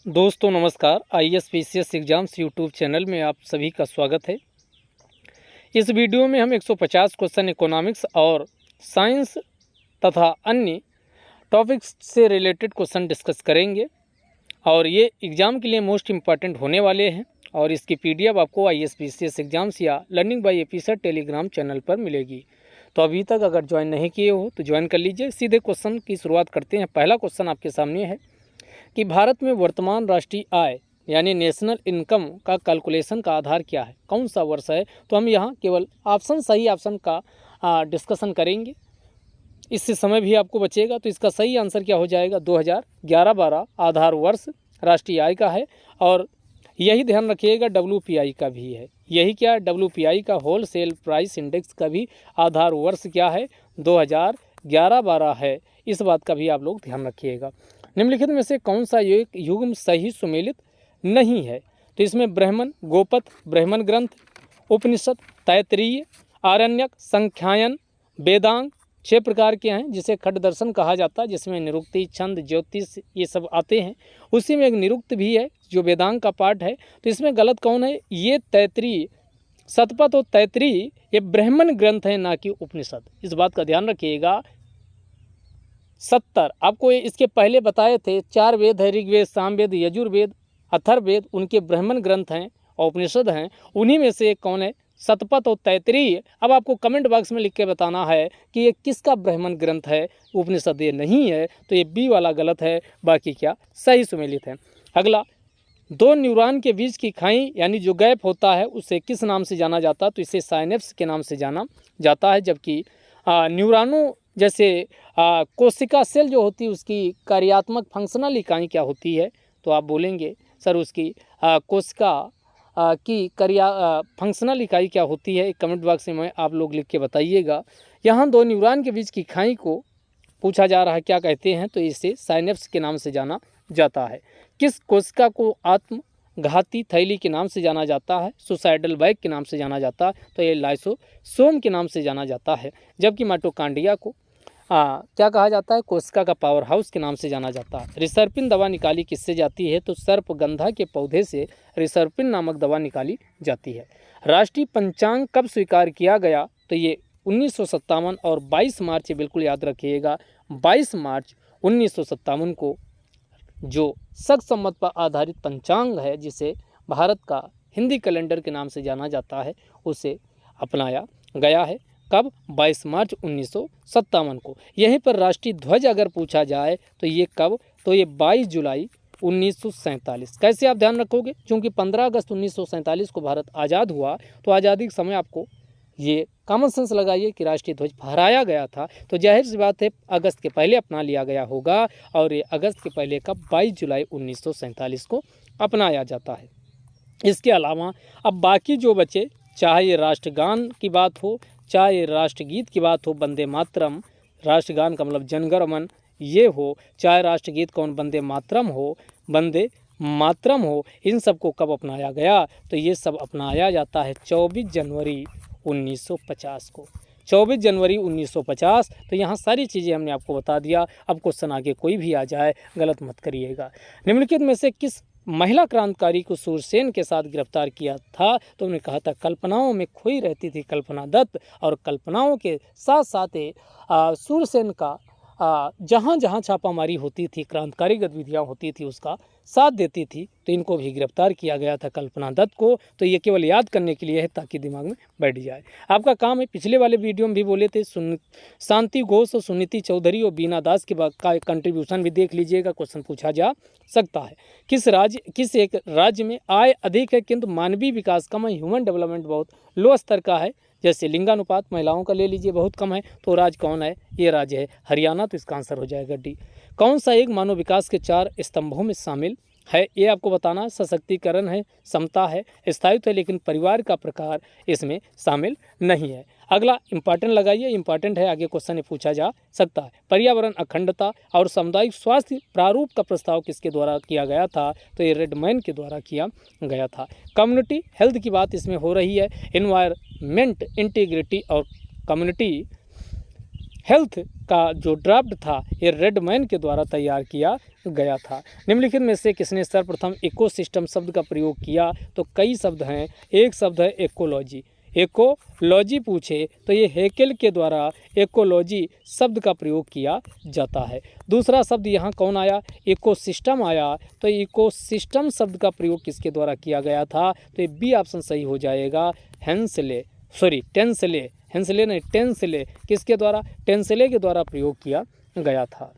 दोस्तों नमस्कार। ISPCS exams YouTube channel में आप सभी का स्वागत है। इस वीडियो में हम 150 क्वेश्चन इकोनॉमिक्स और साइंस तथा अन्य टॉपिक्स से रिलेटेड क्वेश्चन डिस्कस करेंगे और ये एग्ज़ाम के लिए मोस्ट इम्पॉर्टेंट होने वाले हैं और इसकी PDF आपको ISPCS एग्ज़ाम्स या learning by AP sir Telegram channel पर मिलेगी। तो अभी तक अगर ज्वाइन नहीं किए हो तो ज्वाइन कर लीजिए। सीधे क्वेश्चन की शुरुआत करते हैं। पहला क्वेश्चन आपके सामने है कि भारत में वर्तमान राष्ट्रीय आय यानी नेशनल इनकम का कैलकुलेशन का आधार क्या है, कौन सा वर्ष है। तो हम यहाँ केवल सही ऑप्शन का डिस्कशन करेंगे, इससे समय भी आपको बचेगा। तो इसका सही आंसर क्या हो जाएगा, 2011-12 आधार वर्ष राष्ट्रीय आय का है। और यही ध्यान रखिएगा WPI का भी है। यही क्या, WPI का होल सेल प्राइस इंडेक्स का भी आधार वर्ष क्या है, 2011-12 है। इस बात का भी आप लोग ध्यान रखिएगा। निम्नलिखित में से कौन सा युग्म सही सुमेलित नहीं है। तो इसमें ब्राह्मण, गोपद, ब्राह्मण ग्रंथ, उपनिषद, तैत्तिरीय, आरण्यक, संख्यायन, वेदांग 6 प्रकार के हैं जिसे खट दर्शन कहा जाता है, जिसमें निरुक्ति, छंद, ज्योतिष ये सब आते हैं। उसी में एक निरुक्त भी है जो वेदांग का पार्ट है। तो इसमें गलत कौन है, ये तैत्तिरीय, शतपथ और तैत्तिरीय ये ब्राह्मण ग्रंथ है, ना कि उपनिषद। इस बात का ध्यान रखिएगा। 70 आपको इसके पहले बताए थे, 4 वेद है, ऋग्वेद, सामवेद, यजुर्वेद, अथर्ववेद, उनके ब्राह्मण ग्रंथ हैं और उपनिषद हैं। उन्हीं में से एक कौन है, शतपथ और तैत्तिरीय। अब आपको कमेंट बॉक्स में लिख के बताना है कि ये किसका ब्राह्मण ग्रंथ है। उपनिषद ये नहीं है, तो ये बी वाला गलत है, बाकी क्या सही सुमेलित है। अगला, 2 न्यूरॉन के बीच की खाई यानी जो गैप होता है उसे किस नाम से जाना जाता है। तो इसे साइनेप्स के नाम से जाना जाता है। जबकि न्यूरॉनों जैसे कोशिका सेल जो होती है उसकी कार्यात्मक फंक्शनल इकाई क्या होती है, तो आप बोलेंगे सर उसकी कोशिका की फंक्शनल इकाई क्या होती है। कमेंट बॉक्स में आप लोग लिख के बताइएगा। यहाँ 2 न्यूरॉन के बीच की खाई को पूछा जा रहा है क्या कहते हैं, तो इसे साइनेप्स के नाम से जाना जाता है। किस कोशिका को आत्मघाती थैली के नाम से जाना जाता है, सुसाइडल बैग के नाम से जाना जाता है, तो ये लाइसोसोम के नाम से जाना जाता है। जबकि माइटोकॉन्ड्रिया को क्या कहा जाता है, कोशिका का पावर हाउस के नाम से जाना जाता है। रिसर्पिन दवा निकाली किससे जाती है, तो सर्पगंधा के पौधे से रिसर्पिन नामक दवा निकाली जाती है। राष्ट्रीय पंचांग कब स्वीकार किया गया, तो ये 1957 और 22 मार्च, बिल्कुल याद रखिएगा, 22 मार्च 1957 को जो शक सम्मत पर आधारित पंचांग है, जिसे भारत का हिंदी कैलेंडर के नाम से जाना जाता है, उसे अपनाया गया है। कब, 22 मार्च 1957 को। यहीं पर राष्ट्रीय ध्वज अगर पूछा जाए तो ये कब, तो ये 22 जुलाई 1947। कैसे आप ध्यान रखोगे, क्योंकि 15 अगस्त 1947 को भारत आज़ाद हुआ, तो आज़ादी के समय आपको ये कॉमन सेंस लगाइए कि राष्ट्रीय ध्वज फहराया गया था, तो जाहिर सी बात है अगस्त के पहले अपना लिया गया होगा। और ये अगस्त के पहले का 22 जुलाई 1947 को अपनाया जाता है। इसके अलावा अब बाकी जो बचे, चाहे ये राष्ट्रगान की बात हो, चाहे राष्ट्रगीत की बात हो, वंदे मातरम, राष्ट्रगान का मतलब जनगण ये हो, चाहे राष्ट्रगीत कौन वंदे मातरम हो, वंदे मातरम हो, इन सब को कब अपनाया गया, तो ये सब अपनाया जाता है 24 जनवरी 1950 को। 24 जनवरी 1950। तो यहाँ सारी चीज़ें हमने आपको बता दिया। अब क्वेश्चन आगे कोई भी आ जाए गलत मत करिएगा। निम्नलिखित में से किस महिला क्रांतिकारी को सूरसेन के साथ गिरफ्तार किया था, तो उन्होंने कहा था कल्पनाओं में खोई रहती थी कल्पना दत्त, और कल्पनाओं के साथ साथ सूरसेन का जहाँ जहाँ छापामारी होती थी, क्रांतिकारी गतिविधियाँ होती थी, उसका साथ देती थी। तो इनको भी गिरफ्तार किया गया था, कल्पना दत्त को। तो ये केवल याद करने के लिए है ताकि दिमाग में बैठ जाए। आपका काम है, पिछले वाले वीडियो में भी बोले थे, शांति घोष और सुनीति चौधरी और बीना दास के का कंट्रीब्यूशन भी देख लीजिएगा, क्वेश्चन पूछा जा सकता है। किस एक राज्य में आय अधिक है किंतु मानवीय विकास कम है, ह्यूमन डेवलपमेंट बहुत लो स्तर का है। जैसे लिंगानुपात महिलाओं का ले लीजिए बहुत कम है, तो राज्य कौन है, ये राज्य है हरियाणा। तो इसका आंसर हो जाएगा डी। कौन सा एक मानव विकास के 4 स्तंभों में शामिल है, ये आपको बताना। सशक्तिकरण है, समता है, स्थायित्व है, लेकिन परिवार का प्रकार इसमें शामिल नहीं है। अगला इंपॉर्टेंट लगाइए, इंपॉर्टेंट है, आगे क्वेश्चन में पूछा जा सकता है। पर्यावरण अखंडता और सामुदायिक स्वास्थ्य प्रारूप का प्रस्ताव किसके द्वारा किया गया था, तो ये रेडमैन के द्वारा किया गया था। कम्युनिटी हेल्थ की बात इसमें हो रही है। एनवायरमेंट इंटीग्रिटी और कम्युनिटी हेल्थ का जो ड्राफ्ट था ये रेडमैन के द्वारा तैयार किया गया था। निम्नलिखित में से किसने सर्वप्रथम इकोसिस्टम शब्द का प्रयोग किया? तो कई शब्द हैं, एक शब्द है इकोलॉजी। इकोलॉजी पूछे तो ये हेकेल के द्वारा इकोलॉजी शब्द का प्रयोग किया जाता है। दूसरा शब्द यहाँ कौन आया? इकोसिस्टम आया। तो इकोसिस्टम शब्द का प्रयोग किसके द्वारा किया गया था? तो ये बी ऑप्शन सही हो जाएगा, टेंसले किसके द्वारा? टेंसले के द्वारा प्रयोग किया गया था।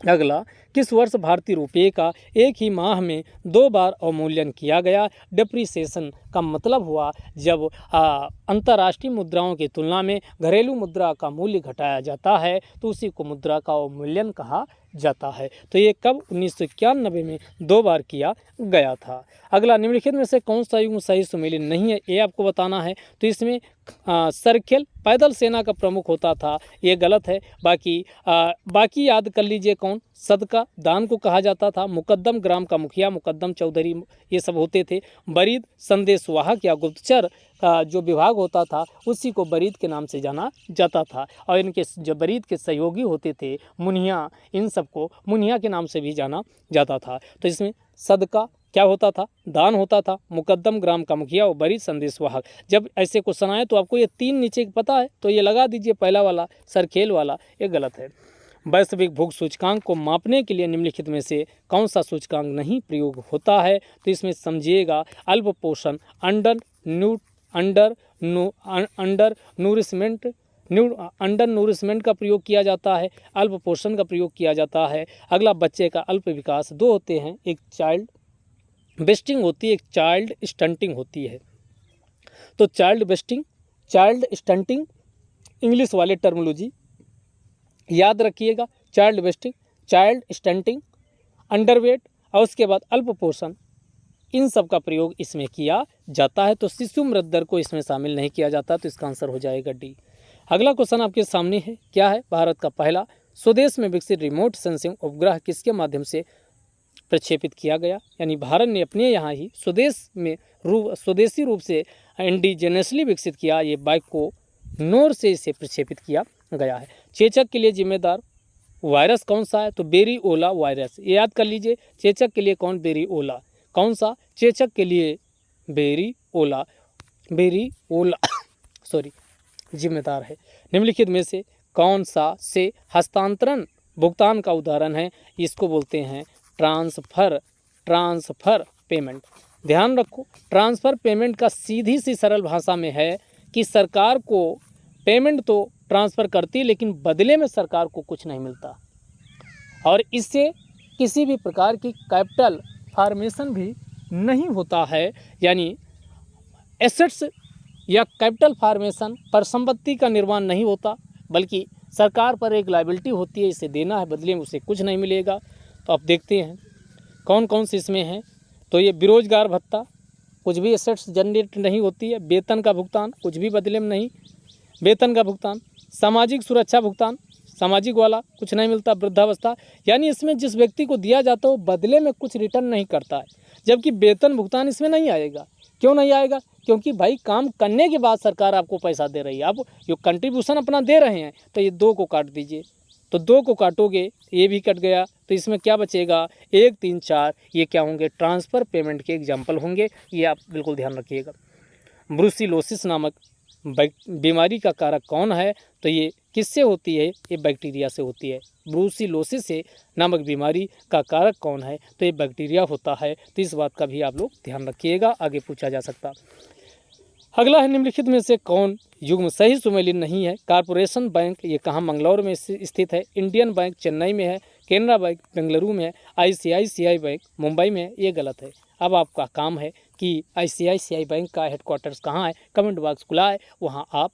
अगला, किस वर्ष भारतीय रुपये का एक ही माह में 2 बार अवमूल्यन किया गया? डिप्रिसिएशन का मतलब हुआ जब अंतर्राष्ट्रीय मुद्राओं की तुलना में घरेलू मुद्रा का मूल्य घटाया जाता है तो उसी को मुद्रा का अवमूल्यन कहा जाता है। तो ये कब? 1991 में 2 बार किया गया था। अगला, निम्नलिखित में से कौन सा युग्म सही सुमेलित नहीं है, ये आपको बताना है। तो इसमें सरखेल पैदल सेना का प्रमुख होता था, ये गलत है। बाकी याद कर लीजिए कौन? सदका दान को कहा जाता था। मुकद्दम ग्राम का मुखिया मुकद्दम चौधरी ये सब होते थे। बरीद संदेशवाहक या गुप्तचर का जो विभाग होता था उसी को बरीद के नाम से जाना जाता था। और इनके जो बरीद के सहयोगी होते थे मुनिया, इन सबको मुनिया के नाम से भी जाना जाता था। तो इसमें सदका क्या होता था? दान होता था। मुकद्दम ग्राम का मुखिया और बरीद संदेशवाहक। जब ऐसे क्वेश्चन आए तो आपको ये 3 नीचे पता है तो ये लगा दीजिए, पहला वाला सरखेल वाला ये गलत है। वैश्विक भूख सूचकांक को मापने के लिए निम्नलिखित में से कौन सा सूचकांक नहीं प्रयोग होता है? तो इसमें समझिएगा, अल्प पोषण, अंडर नूरिशमेंट का प्रयोग किया जाता है, अल्प पोषण का प्रयोग किया जाता है। अगला, बच्चे का अल्प विकास। 2 होते हैं, एक चाइल्ड बेस्टिंग होती है, एक चाइल्ड स्टंटिंग होती है। तो चाइल्ड स्टंटिंग इंग्लिश वाले टर्मिनोलॉजी याद रखिएगा। चाइल्ड बेस्टिंग, चाइल्ड स्टंटिंग, अंडरवेट और उसके बाद अल्प पोषण, इन सब का प्रयोग इसमें किया जाता है। तो शिशु मृत्यु दर को इसमें शामिल नहीं किया जाता, तो इसका आंसर हो जाएगा डी। अगला क्वेश्चन आपके सामने है, क्या है? भारत का पहला स्वदेश में विकसित रिमोट सेंसिंग उपग्रह किसके माध्यम से प्रक्षेपित किया गया? यानी भारत ने अपने यहाँ ही स्वदेशी रूप से इंडिजेनसली विकसित किया ये बाइक को नोर से इसे प्रक्षेपित किया गया है। चेचक के लिए जिम्मेदार वायरस कौन सा है? तो बेरिओला वायरस, ये याद कर लीजिए। चेचक के लिए कौन? बेरिओला। कौन सा? चेचक के लिए बेरिओला जिम्मेदार है। निम्नलिखित में से कौन सा से हस्तांतरण भुगतान का उदाहरण है? इसको बोलते हैं ट्रांसफर पेमेंट। ध्यान रखो, ट्रांसफ़र पेमेंट का सीधी सी सरल भाषा में है कि सरकार को पेमेंट तो ट्रांसफ़र करती है लेकिन बदले में सरकार को कुछ नहीं मिलता, और इससे किसी भी प्रकार की कैपिटल फॉर्मेशन भी नहीं होता है। यानी एसेट्स या कैपिटल फॉर्मेशन पर संपत्ति का निर्माण नहीं होता, बल्कि सरकार पर एक लायबिलिटी होती है, इसे देना है, बदले में उसे कुछ नहीं मिलेगा। तो आप देखते हैं कौन कौन से इसमें हैं। तो ये बेरोजगार भत्ता, कुछ भी एसेट्स जनरेट नहीं होती है। वेतन का भुगतान, कुछ भी बदले में नहीं वेतन का भुगतान। सामाजिक सुरक्षा भुगतान, सामाजिक वाला कुछ नहीं मिलता। वृद्धावस्था, यानी इसमें जिस व्यक्ति को दिया जाता है वो बदले में कुछ रिटर्न नहीं करता है, जबकि वेतन भुगतान इसमें नहीं आएगा। क्यों नहीं आएगा? क्योंकि भाई काम करने के बाद सरकार आपको पैसा दे रही है, आप जो कंट्रीब्यूशन अपना दे रहे हैं। तो ये 2 को काट दीजिए, तो 2 को काटोगे ये भी कट गया, तो इसमें क्या बचेगा? 1, 3, 4 ये क्या होंगे? ट्रांसफ़र पेमेंट के एग्जाम्पल होंगे, ये आप बिल्कुल ध्यान रखिएगा। ब्रूसिलोसिस नामक बीमारी का कारक कौन है? तो ये किससे होती है? ये बैक्टीरिया से होती है। ब्रूसिलोसिस नामक बीमारी का कारक कौन है? तो ये बैक्टीरिया होता है। तो इस बात का भी आप लोग ध्यान रखिएगा, आगे पूछा जा सकता। अगला है, निम्नलिखित में से कौन युग्म सही सुमेलित नहीं है? कॉर्पोरेशन बैंक ये कहाँ? मंगलौर में स्थित है। इंडियन बैंक चेन्नई में है। केनरा बैंक बेंगलुरु में है। ICICI बैंक मुंबई में है, ये गलत है। अब आपका काम है कि ICICI बैंक का हेडक्वार्टर्स कहाँ है? कमेंट बॉक्स खुला है, वहाँ आप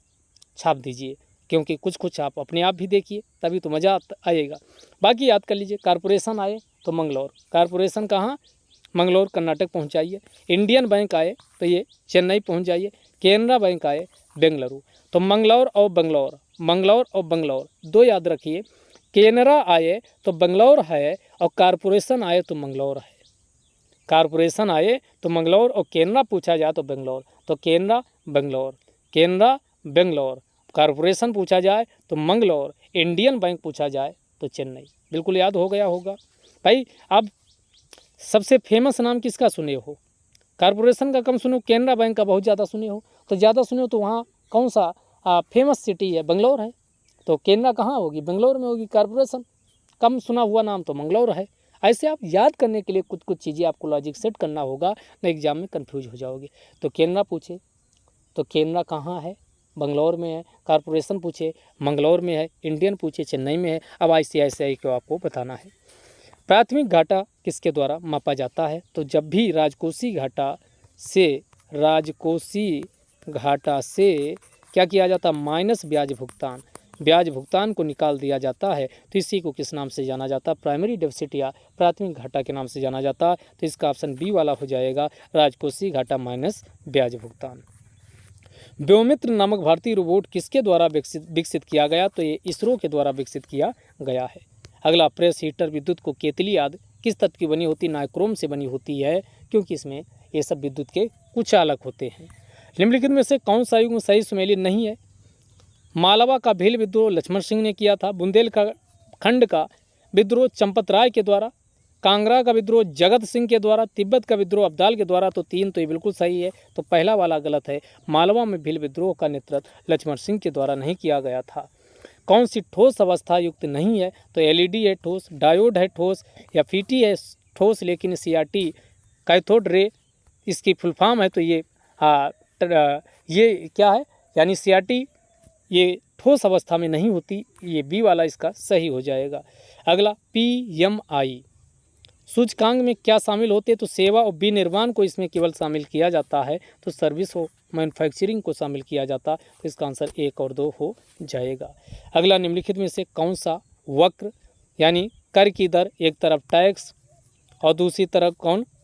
छाप दीजिए, क्योंकि कुछ आप अपने आप भी देखिए तभी तो मज़ा आएगा। बाकी याद कर लीजिए, कॉर्पोरेशन आए तो मंगलौर, कॉर्पोरेशन कहाँ? मंगलौर कर्नाटक पहुँचाइए। इंडियन बैंक आए तो ये चेन्नई पहुँच जाइए। केनरा बैंक आए बेंगलुरु। तो मंगलौर और बंगलौर 2 याद रखिए। केनरा आए तो बेंगलौर है और कॉर्पोरेशन आए तो मंगलौर है। कॉर्पोरेशन आए तो मंगलौर और केनरा पूछा जाए तो बेंगलौर। तो केनरा बेंगलौर कॉरपोरेशन पूछा जाए तो मंगलौर, इंडियन बैंक पूछा जाए तो चेन्नई। बिल्कुल याद हो गया होगा भाई। अब सबसे फेमस नाम किसका सुने हो? कॉरपोरेशन का कम सुने हो, कैनरा बैंक का बहुत ज़्यादा सुने हो। तो ज़्यादा सुने हो तो वहाँ कौन सा फेमस सिटी है? बेंगलोर है। तो कैनरा कहाँ होगी? बेंगलोर में होगी। कॉरपोरेशन कम सुना हुआ नाम तो मंगलौर है। ऐसे आप याद करने के लिए कुछ चीज़ें आपको लॉजिक सेट करना होगा, ना एग्जाम में कंफ्यूज हो जाओगे। तो कैनरा पूछे तो कैनरा कहाँ है? बंगलौर में है। कॉरपोरेशन पूछे मंगलौर में है। इंडियन पूछे चेन्नई में है। अब ICICI को आपको बताना है। प्राथमिक घाटा किसके द्वारा मापा जाता है? तो जब भी राजकोषीय घाटा से क्या किया जाता? माइनस ब्याज भुगतान को निकाल दिया जाता है तो इसी को किस नाम से जाना जाता? प्राइमरी डेफिसिट या प्राथमिक घाटा के नाम से जाना जाता। तो इसका ऑप्शन बी वाला हो जाएगा, राजकोषीय घाटा माइनस ब्याज भुगतान। व्योमित्र नामक भारतीय रोबोट किसके द्वारा विकसित किया गया? तो ये इसरो के द्वारा विकसित किया गया है। अगला, प्रेस हीटर विद्युत को केतली आदि किस तत्व की बनी होती? नाइक्रोम से बनी होती है, क्योंकि इसमें ये सब विद्युत के कुचालक होते हैं। निम्नलिखित में से कौन सा युग में सही सुमेलित नहीं है? मालवा का भील विद्रोह लक्ष्मण सिंह ने किया था। बुंदेलखंड का विद्रोह चंपत राय के द्वारा। कांगड़ा का विद्रोह जगत सिंह के द्वारा। तिब्बत का विद्रोह अब्दाल के द्वारा। तो 3 तो ये बिल्कुल सही है। तो पहला वाला गलत है। मालवा में भील विद्रोह का नेतृत्व लक्ष्मण सिंह के द्वारा नहीं किया गया था। कौन सी ठोस अवस्था युक्त नहीं है? तो LED है ठोस, डायोड है ठोस, या FET है ठोस, लेकिन CRT कैथोड रे इसकी फुल फॉर्म है। तो ये क्या है? यानी CRT ये ठोस अवस्था में नहीं होती। ये बी वाला इसका सही हो जाएगा। अगला, PMI सूचकांक में क्या शामिल होते? तो सेवा और विनिर्माण को इसमें केवल शामिल किया जाता है। तो सर्विस और मैन्युफैक्चरिंग को शामिल किया जाता। तो इसका आंसर 1 और 2 हो जाएगा। अगला, निम्नलिखित में से कौन सा वक्र यानी कर की दर, एक तरफ टैक्स और दूसरी तरफ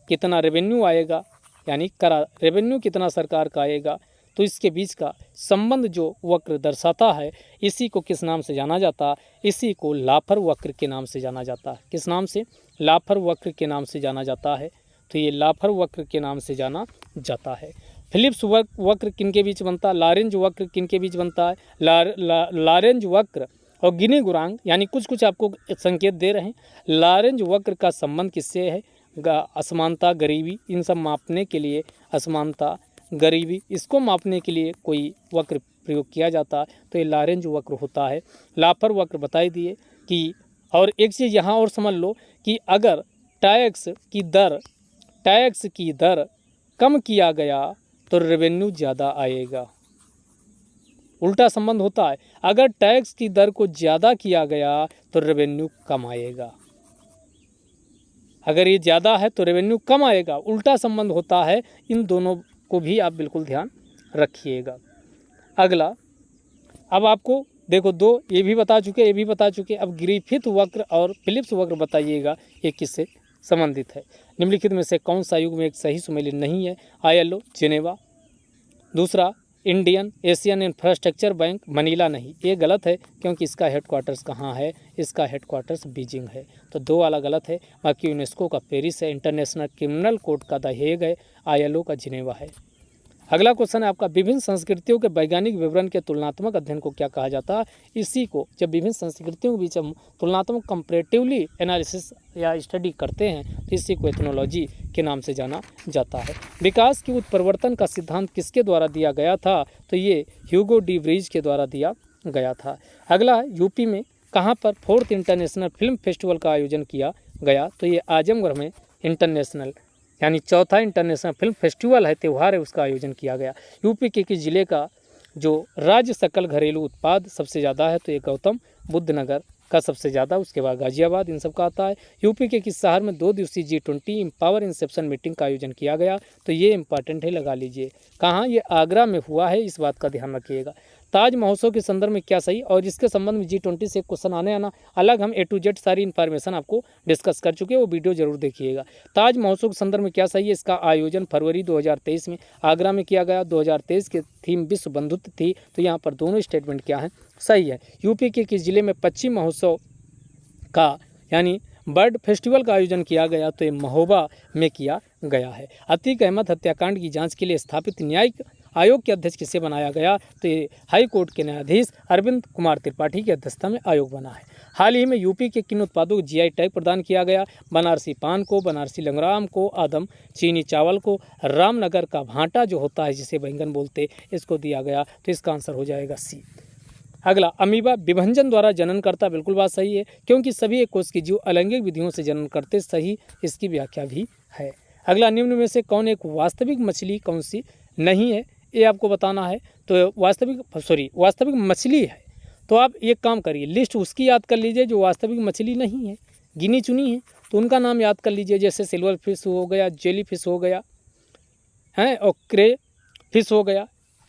कितना रेवेन्यू आएगा, यानी करा रेवेन्यू कितना सरकार का आएगा, तो इसके बीच का संबंध जो वक्र दर्शाता है, इसी को किस नाम से जाना जाता? इसी को लाफर वक्र के नाम से जाना जाता है। किस नाम से? लाफर वक्र के नाम से जाना जाता है। तो ये लाफर वक्र के नाम से जाना जाता है। फिलिप्स वक्र किनके बीच बनता है? लॉरेंज वक्र किनके बीच बनता है? लॉरेंज वक्र और गिनी गुरांग, यानी कुछ आपको संकेत दे रहे हैं। लॉरेंज वक्र का संबंध किससे है? असमानता, गरीबी, इन सब मापने के लिए, असमानता, गरीबी, इसको मापने के लिए कोई वक्र प्रयोग किया जाता है। तो ये लॉरेंज वक्र होता है। लाफर वक्र बताई दिए कि, और एक चीज़ यहाँ और समझ लो कि अगर टैक्स की दर कम किया गया तो रेवेन्यू ज़्यादा आएगा। उल्टा संबंध होता है, अगर टैक्स की दर को ज़्यादा किया गया तो रेवेन्यू कम आएगा। अगर ये ज़्यादा है तो रेवेन्यू कम आएगा। उल्टा संबंध होता है। इन दोनों को भी आप बिल्कुल ध्यान रखिएगा। अगला, अब आपको देखो 2 ये भी बता चुके। अब ग्रिफिथ वक्र और फिलिप्स वक्र बताइएगा ये किससे संबंधित है। निम्नलिखित में से कौन सा युग में एक सही सुमेलित नहीं है? ILO जेनेवा, दूसरा Indian Asian infrastructure bank Manila नहीं, ये गलत है क्योंकि इसका हेडक्वार्टर्स कहाँ है? इसका हेडक्वार्टर्स बीजिंग है। तो 2 वाला गलत है। बाकी यूनेस्को का पेरिस है, इंटरनेशनल क्रिमिनल कोर्ट का द हेग है, ILO का जिनेवा है। अगला क्वेश्चन है आपका, विभिन्न संस्कृतियों के वैज्ञानिक विवरण के तुलनात्मक अध्ययन को क्या कहा जाता है? इसी को जब विभिन्न संस्कृतियों के बीच हम तुलनात्मक कंपैरेटिवली एनालिसिस या स्टडी करते हैं तो इसी को एथनोलॉजी के नाम से जाना जाता है। विकास की उत्परिवर्तन का सिद्धांत किसके द्वारा दिया गया था? तो ये ह्यूगो डी व्रीज के द्वारा दिया गया था। अगला, यूपी में कहाँ पर 4th इंटरनेशनल फिल्म फेस्टिवल का आयोजन किया गया? तो ये आजमगढ़ में इंटरनेशनल यानी 4था इंटरनेशनल फिल्म फेस्टिवल है, त्यौहार है, उसका आयोजन किया गया। यूपी के किस जिले का जो राज्य सकल घरेलू उत्पाद सबसे ज़्यादा है? तो ये गौतम बुद्ध नगर का सबसे ज़्यादा, उसके बाद गाजियाबाद, इन सब का आता है। यूपी के किस शहर में 2 दिवसीय G20 एम्पावर इंसेप्शन मीटिंग का आयोजन किया गया? तो ये इंपॉर्टेंट है, लगा लीजिए। कहाँ? ये आगरा में हुआ है, इस बात का ध्यान रखिएगा। ताज महोत्सव के संदर्भ में क्या सही? और इसके संबंध में G20 से क्वेश्चन आने अलग हम A to Z सारी इन्फॉर्मेशन आपको डिस्कस कर चुके हैं, वो वीडियो जरूर देखिएगा। ताज महोत्सव के संदर्भ में क्या सही है? इसका आयोजन फरवरी 2023 में आगरा में किया गया। 2023 की थीम विश्व बंधुत्व थी। तो यहाँ पर दोनों स्टेटमेंट क्या है? सही है। यूपी के किस जिले में पश्चिम महोत्सव का यानी बर्ड फेस्टिवल का आयोजन किया गया? तो ये महोबा में किया गया है। अतीक अहमद हत्याकांड की जांच के लिए स्थापित न्यायिक आयोग के अध्यक्ष किसे बनाया गया, तो ये हाई कोर्ट के न्यायाधीश अरविंद कुमार त्रिपाठी की अध्यक्षता में आयोग बना है। हाल ही में यूपी के किन उत्पादों को जीआई टैग प्रदान किया गया, बनारसी पान को, बनारसी लंगराम को, आदम चीनी चावल को, रामनगर का भांटा जो होता है जिसे बैंगन बोलते, इसको दिया गया। तो इसका आंसर हो जाएगा सी। अगला, अमीबा विभंजन द्वारा जनन करता, बिल्कुल बात सही है, क्योंकि सभी एक कोष की जीव अलैंगिक विधियों से जनन करते, सही, इसकी व्याख्या भी है। अगला, निम्न में से कौन एक वास्तविक मछली कौन सी नहीं है, ये आपको बताना है। तो वास्तविक मछली है, तो आप एक काम करिए, लिस्ट उसकी याद कर लीजिए जो वास्तविक मछली नहीं है, गिनी चुनी है, तो उनका नाम याद कर लीजिए। जैसे सिल्वर फिश हो गया, जेली फिश हो गया है, और क्रे फिश हो गया,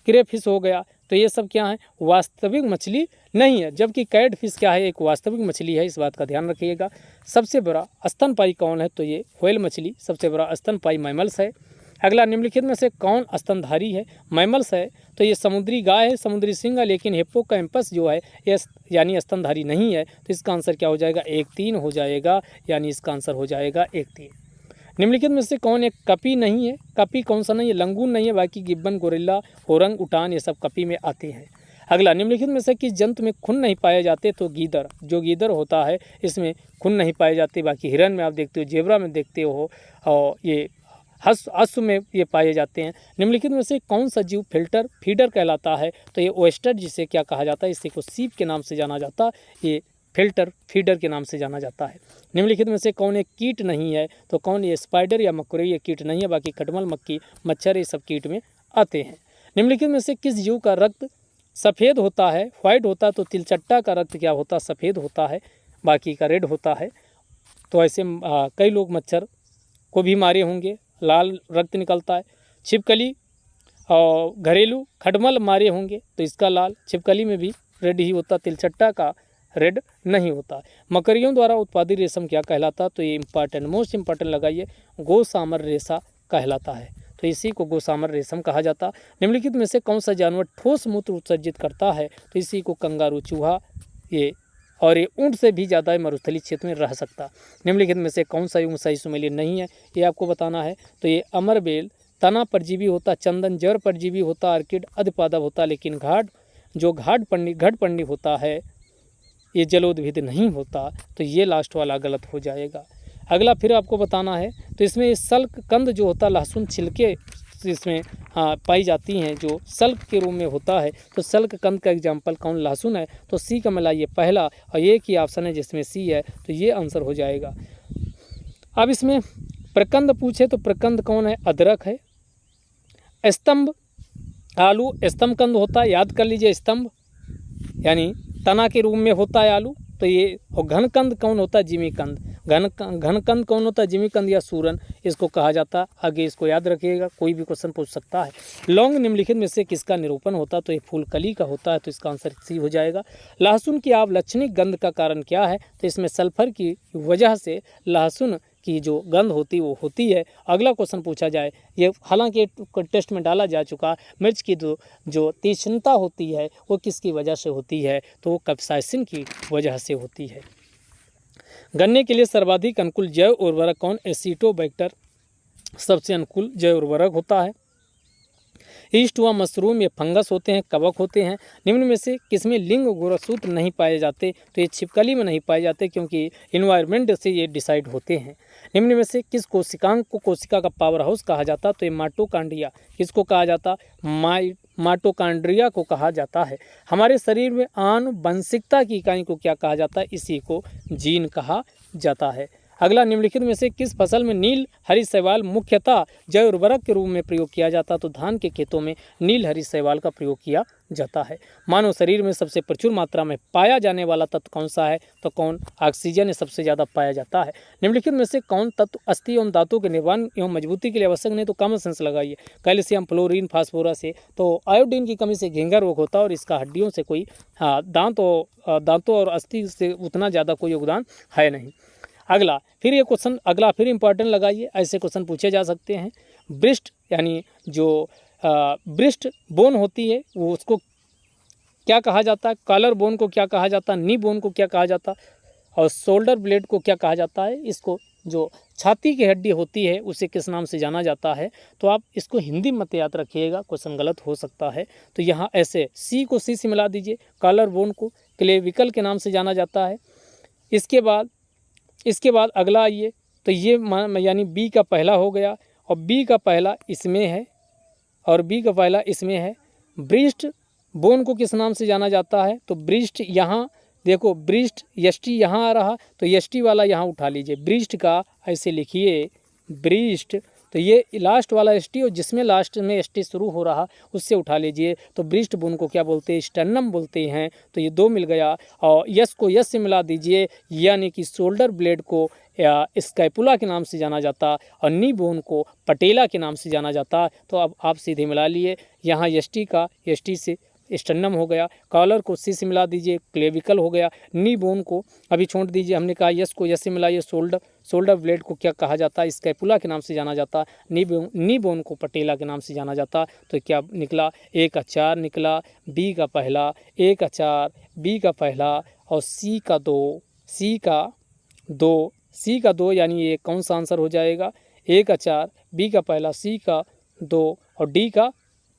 क्रे फिश हो गया, तो ये सब क्या है, वास्तविक मछली नहीं है। जबकि कैट फिश क्या है, एक वास्तविक मछली है, इस बात का ध्यान रखिएगा। सबसे बड़ा स्तनपाई कौन है, तो ये व्हेल मछली सबसे बड़ा स्तनपाई मैमल्स है। अगला, निम्नलिखित में से कौन स्तनधारी है, मैमल्स है, तो ये समुद्री गाय है, समुद्री सिंह है, लेकिन हिप्पोकैम्पस जो है ये यानी स्तनधारी नहीं है। तो इसका आंसर क्या हो जाएगा, 1-3 हो जाएगा, यानी इसका आंसर हो जाएगा 1-3। निम्नलिखित में से कौन एक कपी नहीं है, कपी कौन सा नहीं है, लंगून नहीं है, बाकी गिब्बन, गोरिल्ला, ओरंग उटान ये सब कपी में आते हैं। अगला, निम्नलिखित में से किस जंतु में खून नहीं पाए जाते, तो गीदड़, जो गीदड़ होता है इसमें खून नहीं पाए जाते। बाकी हिरन में आप देखते हो, जेबरा में देखते हो, और ये अश्व में ये पाए जाते हैं। निम्नलिखित में से कौन सा जीव फीडर कहलाता है, तो ये ओएस्टर जिसे क्या कहा जाता है, इसी को सीप के नाम से जाना जाता है, ये फीडर के नाम से जाना जाता है। निम्नलिखित में से कौन एक कीट नहीं है, तो कौन, ये स्पाइडर या मकड़ी, ये कीट नहीं है, बाकी खटमल, मक्खी, मच्छर ये सब कीट में आते हैं। निम्नलिखित में से किस जीव का रक्त सफ़ेद होता है, व्हाइट होता है, तो तिलचट्टा का रक्त क्या होता है, सफ़ेद होता है, बाकी का रेड होता है। तो ऐसे कई लोग मच्छर को भी मारे होंगे, लाल रक्त निकलता है। छिपकली और घरेलू खटमल मारे होंगे, तो इसका लाल, छिपकली में भी रेड ही होता, तिलचट्टा का रेड नहीं होता। मकड़ियों द्वारा उत्पादित रेशम क्या कहलाता, तो ये इंपॉर्टेंट, मोस्ट इंपॉर्टेंट लगाइए, गोसामर रेशा कहलाता है, तो इसी को गोसामर रेशम कहा जाता। निम्नलिखित में से कौन सा जानवर ठोस मूत्र उत्सर्जित करता है, तो इसी को कंगारू, चूहा, ये और ये ऊँट से भी ज़्यादा मरुस्थलीय क्षेत्र में रह सकता। निम्नलिखित में से कौन सा युग्म सही सुमेलियन नहीं है, ये आपको बताना है। तो ये अमरबेल तना परजीवी होता, चंदन जड़ परजीवी होता, अर्किड अधिपादप होता, लेकिन घाट होता है ये जलोद्भिद नहीं होता, तो ये लास्ट वाला गलत हो जाएगा। अगला फिर आपको बताना है, तो इसमें सल्क कंद जो होता, लहसुन छिलके इसमें पाई जाती हैं, जो सल्क के रूप में होता है, तो सल्क कंद का एग्जाम्पल कौन, लहसुन है, तो सी का मिलाइए पहला, और एक ही ऑप्शन है जिसमें सी है, तो ये आंसर हो जाएगा। अब इसमें प्रकंद पूछे, तो प्रकंद कौन है, अदरक है। स्तंभ आलू स्तंभ कंद होता है, याद कर लीजिए, स्तंभ यानी तना के रूप में होता है आलू, तो ये। और घनकंद कौन होता है, जिमीकंद। घनकंद कौन होता है, जिमीकंद या सूरन, इसको कहा जाता है। आगे इसको याद रखिएगा, कोई भी क्वेश्चन पूछ सकता है। लौंग निम्नलिखित में से किसका निरूपण होता है, तो ये फूलकली का होता है, तो इसका आंसर सी हो जाएगा। लहसुन की अवलक्षणिक गंध का कारण क्या है, तो इसमें सल्फर की वजह से लहसुन की जो गंध होती वो होती है। अगला क्वेश्चन पूछा जाए, ये हालांकि टेस्ट में डाला जा चुका, मिर्च की जो तीक्ष्णता होती है वो किसकी वजह से होती है, तो वो कैप्साइसिन की वजह से होती है। गन्ने के लिए सर्वाधिक अनुकूल जैव उर्वरक कौन, एसिटोबैक्टर सबसे अनुकूल जैव उर्वरक होता है। ईस्ट व मशरूम ये फंगस होते हैं, कवक होते हैं। निम्न में से किसमें लिंग गुणसूत्र नहीं पाए जाते, तो ये छिपकली में नहीं पाए जाते, क्योंकि इन्वायरमेंट से ये डिसाइड होते हैं। निम्न में से किस कोशिकांग को कोशिका का पावर हाउस कहा जाता, तो ये माइटोकॉन्ड्रिया किसको कहा जाता, माइटोकॉन्ड्रिया को कहा जाता है। हमारे शरीर में आनुवंशिकता की इकाई को क्या कहा जाता है, इसी को जीन कहा जाता है। अगला, निम्नलिखित में से किस फसल में नील हरी शैवाल मुख्यतः जैव उर्वरक के रूप में प्रयोग किया जाता, तो धान के खेतों में नील हरी शैवाल का प्रयोग किया जाता है। मानव शरीर में सबसे प्रचुर मात्रा में पाया जाने वाला तत्व कौन सा है, तो कौन, ऑक्सीजन सबसे ज़्यादा पाया जाता है। निम्नलिखित में से कौन तत्व अस्थि एवं दांतों के निर्माण एवं मजबूती के लिए आवश्यक नहीं, तो कॉमन सेंस लगाइए, कैल्शियम, फ्लोरीन, फास्फोरस से। तो आयोडीन की कमी से घेंगा रोग होता है, और इसका हड्डियों से कोई दांतों और अस्थि से उतना ज़्यादा कोई योगदान है नहीं। अगला फिर इंपॉर्टेंट लगाइए, ऐसे क्वेश्चन पूछे जा सकते हैं। ब्रिस्ट यानी जो ब्रिस्ट बोन होती है वो उसको क्या कहा जाता है, कॉलर बोन को क्या कहा जाता है, नी बोन को क्या कहा जाता है, और शोल्डर ब्लेड को क्या कहा जाता है, इसको जो छाती की हड्डी होती है उसे किस नाम से जाना जाता है? तो आप इसको हिंदी मत याद रखिएगा, क्वेश्चन गलत हो सकता है। तो यहाँ ऐसे सी को सी से मिला दीजिए। कॉलर बोन को क्लेविकल के नाम से जाना जाता है। इसके बाद अगला आइए, तो ये यानी बी का पहला हो गया, और बी का पहला इसमें है, और बी का पहला इसमें है। ब्रिस्ट बोन को किस नाम से जाना जाता है? तो ब्रिस्ट, यहाँ देखो ब्रिस्ट यष्टि यहाँ आ रहा, तो यष्टि वाला यहाँ उठा लीजिए। ब्रिस्ट का ऐसे लिखिए ब्रिस्ट, तो ये लास्ट वाला एसटी, और जिसमें लास्ट में एसटी शुरू हो रहा उससे उठा लीजिए। तो ब्रिस्ट बोन को क्या बोलते हैं? स्टर्नम बोलते हैं। तो ये 2 मिल गया, और यस को यस से मिला दीजिए, यानी कि शोल्डर ब्लेड को या स्कैपुला के नाम से जाना जाता, और नी बोन को पटेला के नाम से जाना जाता। तो अब आप सीधे मिला लिए, यहाँ एसटी का एसटी से स्टर्नम हो गया, कॉलर को सी से मिला दीजिए, क्लेविकल हो गया, नी बोन को अभी छोड़ दीजिए, हमने कहा यस को यस से मिलाइए, शोल्डर ब्लेड को क्या कहा जाता है? स्कैपुला के नाम से जाना जाता, नी बोन को पटेला के नाम से जाना जाता। तो क्या निकला? A का 4 निकला, बी का पहला, A का 4, बी का पहला, और सी का 2, यानी ये कौन सा आंसर हो जाएगा? A का 4, बी का पहला, सी का 2 और डी का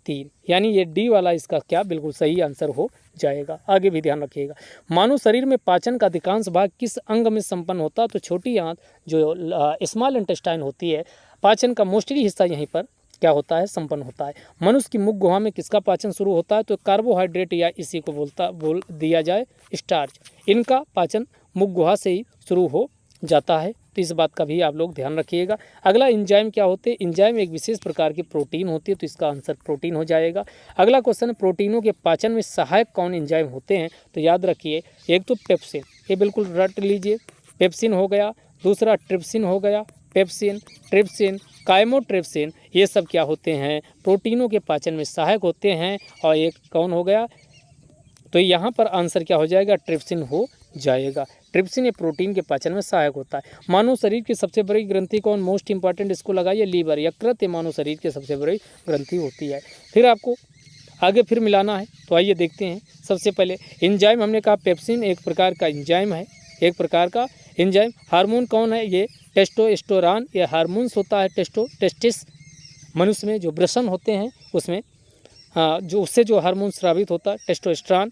3, यानी ये डी वाला इसका क्या बिल्कुल सही आंसर हो जाएगा। आगे भी ध्यान रखिएगा। मानव शरीर में पाचन का अधिकांश भाग किस अंग में संपन्न होता है? तो छोटी आंत जो स्मॉल इंटेस्टाइन होती है, पाचन का मोस्टली हिस्सा यहीं पर क्या होता है? संपन्न होता है। मनुष्य की मुख गुहा में किसका पाचन शुरू होता है? तो कार्बोहाइड्रेट, या इसी को बोल दिया जाए स्टार्च, इनका पाचन मुख गुहा से ही शुरू हो जाता है। तो इस बात का भी आप लोग ध्यान रखिएगा। अगला एंजाइम क्या होते हैं? एंजाइम एक विशेष प्रकार की प्रोटीन होती है, तो इसका आंसर प्रोटीन हो जाएगा। अगला क्वेश्चन है, प्रोटीनों के पाचन में सहायक कौन एंजाइम होते हैं? तो याद रखिए, एक तो पेप्सिन, ये बिल्कुल रट लीजिए, पेप्सिन हो गया। दूसरा ट्रिप्सिन हो गया, पेप्सिन, ट्रिप्सिन, काइमोट्रिप्सिन, ये सब क्या होते हैं? प्रोटीनों के पाचन में सहायक होते हैं। और एक कौन हो गया? तो यहाँ पर आंसर क्या हो जाएगा? ट्रिप्सिन हो जाएगा। ट्रिप्सिन ये प्रोटीन के पाचन में सहायक होता है। मानव शरीर की सबसे बड़ी ग्रंथि कौन? मोस्ट इंपॉर्टेंट, इसको लगाइए, लीवर। यकृत मानव शरीर की सबसे बड़ी ग्रंथि होती है। फिर आपको आगे फिर मिलाना है, तो आइए देखते हैं। सबसे पहले एंजाइम, हमने कहा पेप्सिन एक प्रकार का एंजाइम है, एक प्रकार का एंजाइम। हार्मोन कौन है? ये टेस्टोस्टेरोन, ये हार्मोन्स होता है। टेस्टिस, मनुष्य में जो वृषण होते हैं उसमें जो उससे जो हार्मोन स्रावित होता है, टेस्टोस्टेरोन।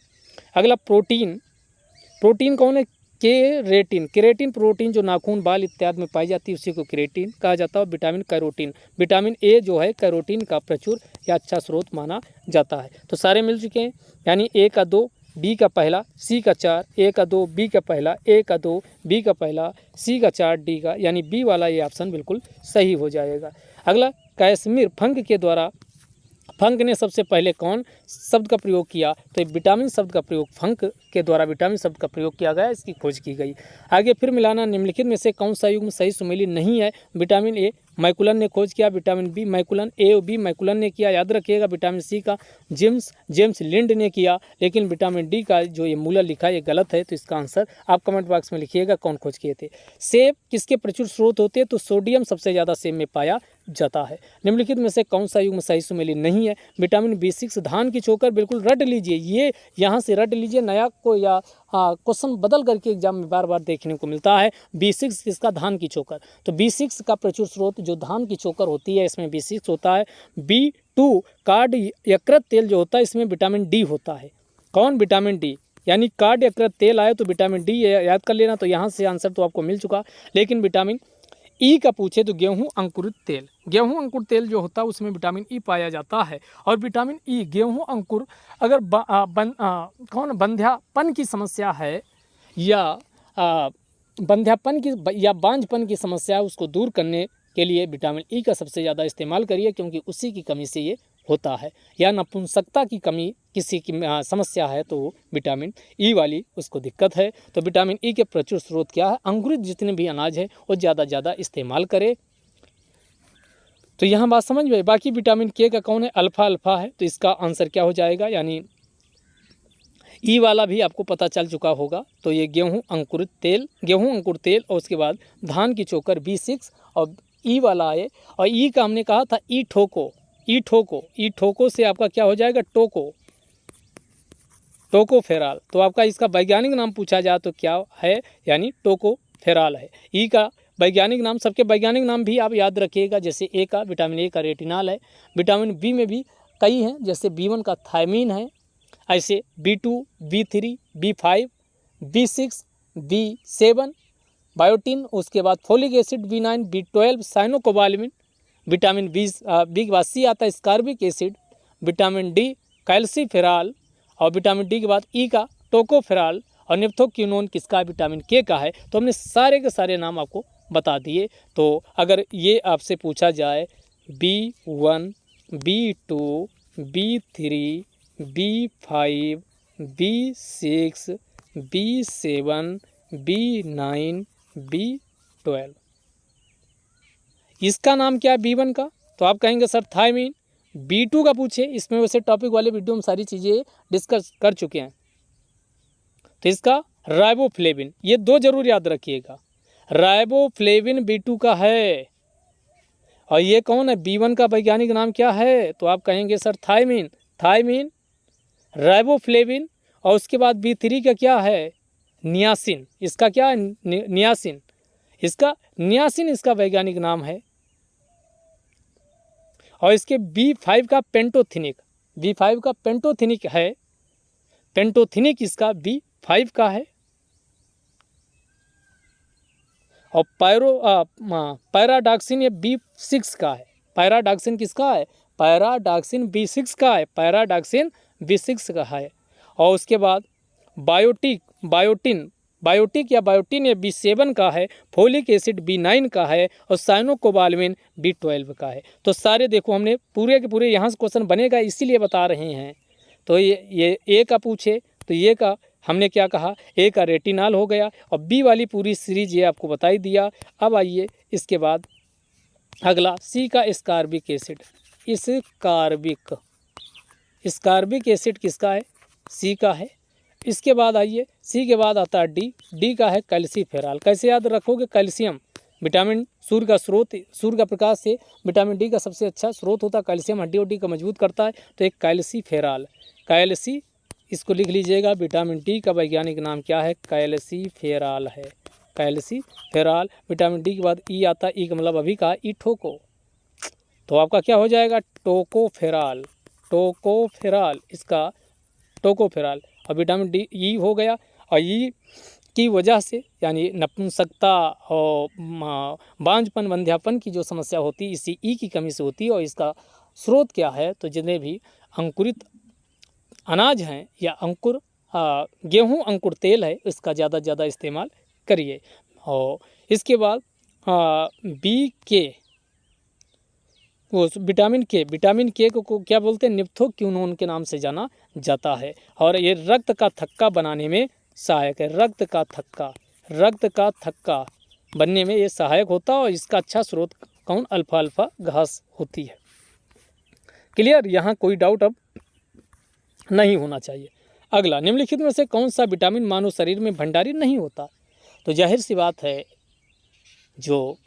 अगला प्रोटीन कौन है? केरेटिन प्रोटीन जो नाखून, बाल इत्यादि में पाई जाती है उसी को केरेटिन कहा जाता है। विटामिन कैरोटीन, विटामिन ए जो है कैरोटीन का प्रचुर या अच्छा स्रोत माना जाता है। तो सारे मिल चुके हैं, यानी A का 2, बी का पहला, सी का 4, A का 2, बी का पहला, A का 2, बी का पहला, सी का 4, डी का, यानी बी वाला ये ऑप्शन बिल्कुल सही हो जाएगा। अगला, कैश्मीर फंग के द्वारा, फंग ने सबसे पहले कौन शब्द का प्रयोग किया? तो विटामिन शब्द का प्रयोग, फंग के द्वारा विटामिन शब्द का प्रयोग किया गया, इसकी खोज की गई। आगे फिर मिलाना, निम्नलिखित में से कौन सा युग्म सही सुमेलित नहीं है? विटामिन ए मैकुलन ने खोज किया, विटामिन बी मैकुलन, ए और बी मैकुलन ने किया, याद रखिएगा। विटामिन सी का जेम्स लिंड ने किया, लेकिन विटामिन डी का जो ये मूलर लिखा है ये गलत है। तो इसका आंसर आप कमेंट बॉक्स में लिखिएगा कौन खोज किए थे। सेब किसके प्रचुर स्रोत होते हैं? तो सोडियम सबसे ज़्यादा सेब में पाया जाता है। निम्नलिखित में से कौन सा युग्म सही सुमेलित नहीं है? विटामिन B6, धान की चोकर, बिल्कुल रट लीजिए, ये यहाँ से रट लीजिए, नया को या क्वेश्चन बदल करके एग्जाम में बार बार देखने को मिलता है। B6 किसका? धान की चोकर। तो B6 का प्रचुर स्रोत जो धान की चोकर होती है इसमें B6 होता है। B2 कार्ड यकृत तेल जो होता है इसमें विटामिन डी होता है। कौन? विटामिन डी, यानी कार्ड यकृत तेल आए तो विटामिन डी याद कर लेना। तो यहाँ से आंसर तो आपको मिल चुका, लेकिन विटामिन ई का पूछे तो गेहूं अंकुरित तेल, गेहूं अंकुर तेल जो होता है उसमें विटामिन ई पाया जाता है। और विटामिन ई, गेहूं अंकुर, अगर कौन बंध्यापन की समस्या है या बंध्यापन की या बांझपन की समस्या है, उसको दूर करने के लिए विटामिन ई का सबसे ज़्यादा इस्तेमाल करिए, क्योंकि उसी की कमी से ये होता है। या नपुंसकता की कमी किसी की समस्या है तो विटामिन ई वाली उसको दिक्कत है। तो विटामिन ई के प्रचुर स्रोत क्या है? अंकुरित जितने भी अनाज है वो ज़्यादा इस्तेमाल करें। तो यहाँ बात समझ में। बाकी विटामिन के का कौन है? अल्फा है। तो इसका आंसर क्या हो जाएगा? यानी ई वाला भी आपको पता चल चुका होगा। तो ये गेहूं अंकुर तेल और उसके बाद धान की चोकर B6 और ई वाला आए। और ई का हमने कहा था ई ठोको से आपका क्या हो जाएगा? टोकोफेराल। तो आपका इसका वैज्ञानिक नाम पूछा जाए तो क्या है? यानी टोकोफेराल है। ई का वैज्ञानिक नाम, सबके वैज्ञानिक नाम भी आप याद रखिएगा। जैसे ए का विटामिन ए का रेटिनॉल है। विटामिन बी में भी कई हैं, जैसे B1 का थायमीन है, ऐसे B2, B3, B5, B6, B7 biotin, उसके बाद folic acid B9, B12 cyanocobalamin, vitamin B के बाद सी आता है ascorbic acid, vitamin D calciferol, और विटामिन डी के बाद ई का टोकोफेरॉल, और निप्थोक्विनोन किसका, विटामिन के का है। तो हमने सारे के सारे नाम आपको बता दिए। तो अगर ये आपसे पूछा जाए B1, B2, B3, B5, B6, B7, B9, B12, इसका नाम क्या है B1 का, तो आप कहेंगे सर थायमीन। B2 का पूछे, इसमें वैसे टॉपिक वाले वीडियो में सारी चीज़ें डिस्कस कर चुके हैं, तो इसका राइबोफ्लेविन, ये दो जरूर याद रखिएगा। राइबोफ्लेविन B2 का है। और ये कौन है, B1 का वैज्ञानिक नाम क्या है, तो आप कहेंगे सर थायमीन। थायमीन, राइबोफ्लेविन, और उसके बाद B3 का क्या है, नियासिन। इसका क्या है, नियासिन। इसका नियासिन इसका वैज्ञानिक नाम है। और इसके B5 का पेंटोथिनिक, B5 का पेंटोथिनिक है। पेंटोथिनिक इसका B5 का है। और पैराडॉक्सिन ये B6 का है। पैराडॉक्सिन किसका है, पैराडॉक्सिन B6 का है। पैराडॉक्सिन B6 का है। और उसके बाद बायोटिक या बायोटिन ये B7 का है। फोलिक एसिड B9 का है। और साइनोकोबालामिन B12 का है। तो सारे देखो हमने पूरे के पूरे, यहाँ से क्वेश्चन बनेगा इसीलिए बता रहे हैं। तो ये ए का पूछे तो ये का हमने क्या कहा, ए का रेटिनॉल हो गया, और बी वाली पूरी सीरीज ये आपको बता ही दिया। अब आइए इसके बाद अगला सी का स्कारबिक एसिड। स्कारबिक एसिड किसका है, सी का है। इसके बाद आइए सी के बाद आता है डी का है कैल्सीफेरॉल। कैसे याद रखोगे, कैल्शियम विटामिन, सूर्य का स्रोत, सूर्य का प्रकाश से विटामिन डी का सबसे अच्छा स्रोत होता है कैल्शियम, हड्डी उड्डी का मजबूत करता है। तो एक कैल्सीफेरॉल, इसको लिख लीजिएगा। विटामिन डी का वैज्ञानिक नाम क्या है, कैल्सीफेरॉल है। कैल्सीफेरॉल। विटामिन डी के बाद ई आता है, ई का मतलब अभी का ई ठोको, तो आपका क्या हो जाएगा, टोकोफेरॉल। इसका टोकोफेरॉल। और विटामिन डी ई हो गया। और ई की वजह से यानी नपुंसकता और बांझपन, वंध्यापन की जो समस्या होती है इसी ई की कमी से होती है। और इसका स्रोत क्या है, तो जितने भी अंकुरित अनाज हैं या गेहूं अंकुर तेल है, इसका ज़्यादा से ज़्यादा इस्तेमाल करिए। और इसके बाद बी के, वो विटामिन के को क्या बोलते हैं, निप्थोक्विनोन के नाम से जाना जाता है। और ये रक्त का थक्का बनाने में सहायक है। रक्त का थक्का बनने में ये सहायक होता है। और इसका अच्छा स्रोत कौन, अल्फा घास होती है। क्लियर, यहाँ कोई डाउट अब नहीं होना चाहिए। अगला, निम्नलिखित में से कौन सा विटामिन मानव शरीर में भंडारित नहीं होता, तो जाहिर सी बात है जो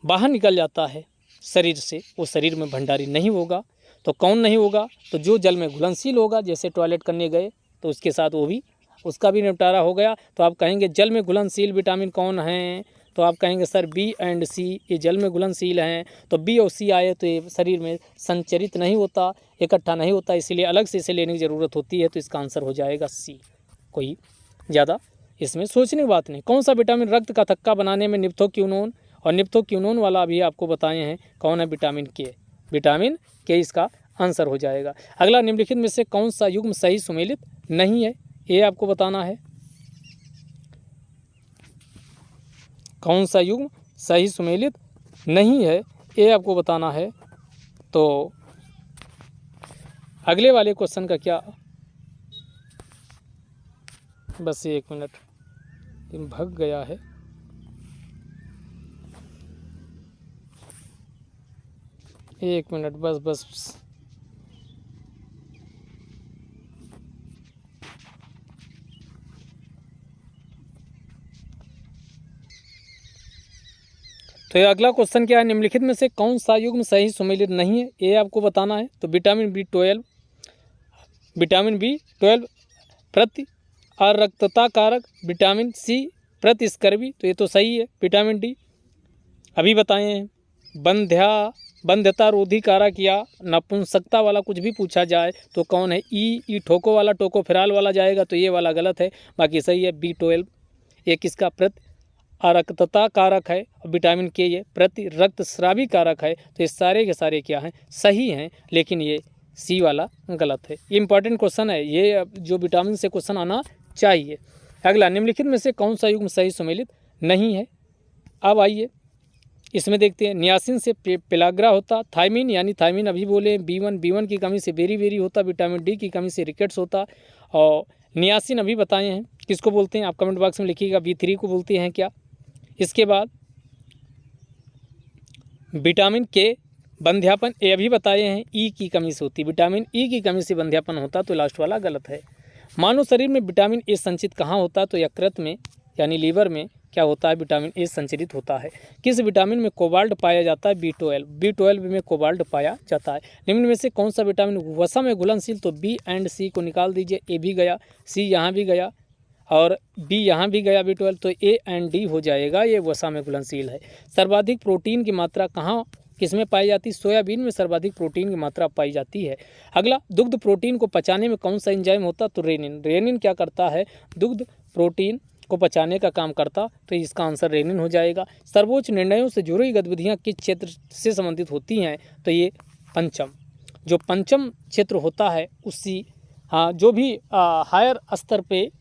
बाहर निकल जाता है शरीर से वो शरीर में भंडारित नहीं होगा। तो कौन नहीं होगा, तो जो जल में घुलनशील होगा, जैसे टॉयलेट करने गए तो उसके साथ वो भी, उसका भी निपटारा हो गया। तो आप कहेंगे जल में घुलनशील विटामिन कौन हैं, तो आप कहेंगे सर बी एंड सी, ये जल में घुलनशील हैं। तो बी और सी आए तो ये शरीर में संचरित नहीं होता, इकट्ठा नहीं होता, इसीलिए अलग से इसे लेने की ज़रूरत होती है। तो इसका आंसर हो जाएगा सी। कोई ज़्यादा इसमें सोचने की बात नहीं। कौन सा विटामिन रक्त का थक्का बनाने में निप्थोक्विनोन, और निप्थोक्विनोन वाला अभी आपको बताए हैं कौन है, विटामिन के इसका आंसर हो जाएगा। अगला, निम्नलिखित में से कौन सा युग्म सही सुमेलित नहीं है, ये आपको बताना है। कौन सा युग्म सही सुमेलित नहीं है, ये आपको बताना है। तो अगले वाले क्वेश्चन का क्या, बस 1 मिनट, भग गया है। एक मिनट बस। तो ये अगला क्वेश्चन क्या है, निम्नलिखित में से कौन सा युग्म सही सुमेलित नहीं है, ये आपको बताना है। तो विटामिन बी 12 प्रति अरक्तता कारक, विटामिन सी प्रतिस्कर्वी, तो ये तो सही है। विटामिन डी अभी बताए हैं। बंध्यता रोधी कारक या नपुंसकता वाला कुछ भी पूछा जाए तो कौन है? ई ठोको वाला, टोकोफेराल वाला जाएगा, तो ये वाला गलत है, बाकी सही है। B12 ये किसका? प्रति आरक्तता कारक है। और विटामिन के ये प्रति रक्तस्रावी कारक है। तो ये सारे के सारे क्या हैं? सही हैं, लेकिन ये सी वाला गलत है। ये इंपॉर्टेंट क्वेश्चन है, ये जो विटामिन से क्वेश्चन आना चाहिए। अगला, निम्नलिखित में से कौन सा युग्म सही सुमेलित नहीं है? अब आइए इसमें देखते हैं। नियासिन से पेलाग्रा होता, थायमिन यानी थायमिन अभी बोले B1 की कमी से बेरी होता, विटामिन डी की कमी से रिकेट्स होता, और नियासिन अभी बताए हैं। किसको बोलते हैं? आप कमेंट बॉक्स में लिखिएगा। B3 को बोलते हैं क्या? इसके बाद विटामिन के बंध्यापन ए अभी बताए हैं, ई की कमी से होती, विटामिन ई की कमी से बंध्यापन होता, तो लास्ट वाला गलत है। मानव शरीर में विटामिन ए संचित कहाँ होता? तो यकृत में यानी लीवर में क्या होता है? विटामिन ए संचरित होता है। किस विटामिन में कोबाल्ट पाया जाता है? B12 में कोबाल्ट पाया जाता है। निम्न में से कौन सा विटामिन वसा में घुलनशील? तो बी एंड सी को निकाल दीजिए। ए भी गया, सी यहाँ भी गया और बी यहाँ भी गया B12, तो ए एंड डी हो जाएगा, ये वसा में घुलनशील है। सर्वाधिक प्रोटीन की मात्रा कहाँ किसमें पाई जाती है? सोयाबीन में सर्वाधिक प्रोटीन की मात्रा पाई जाती है। अगला, दुग्ध प्रोटीन को पचाने में कौन सा एंजाइम होता? तो रेनिन क्या करता है? दुग्ध प्रोटीन को पचाने का काम करता, तो इसका आंसर रेनिन हो जाएगा। सर्वोच्च निर्णयों से जुड़ी गतिविधियां किस क्षेत्र से संबंधित होती हैं? तो ये पंचम, जो पंचम क्षेत्र होता है उसी जो भी हायर स्तर पे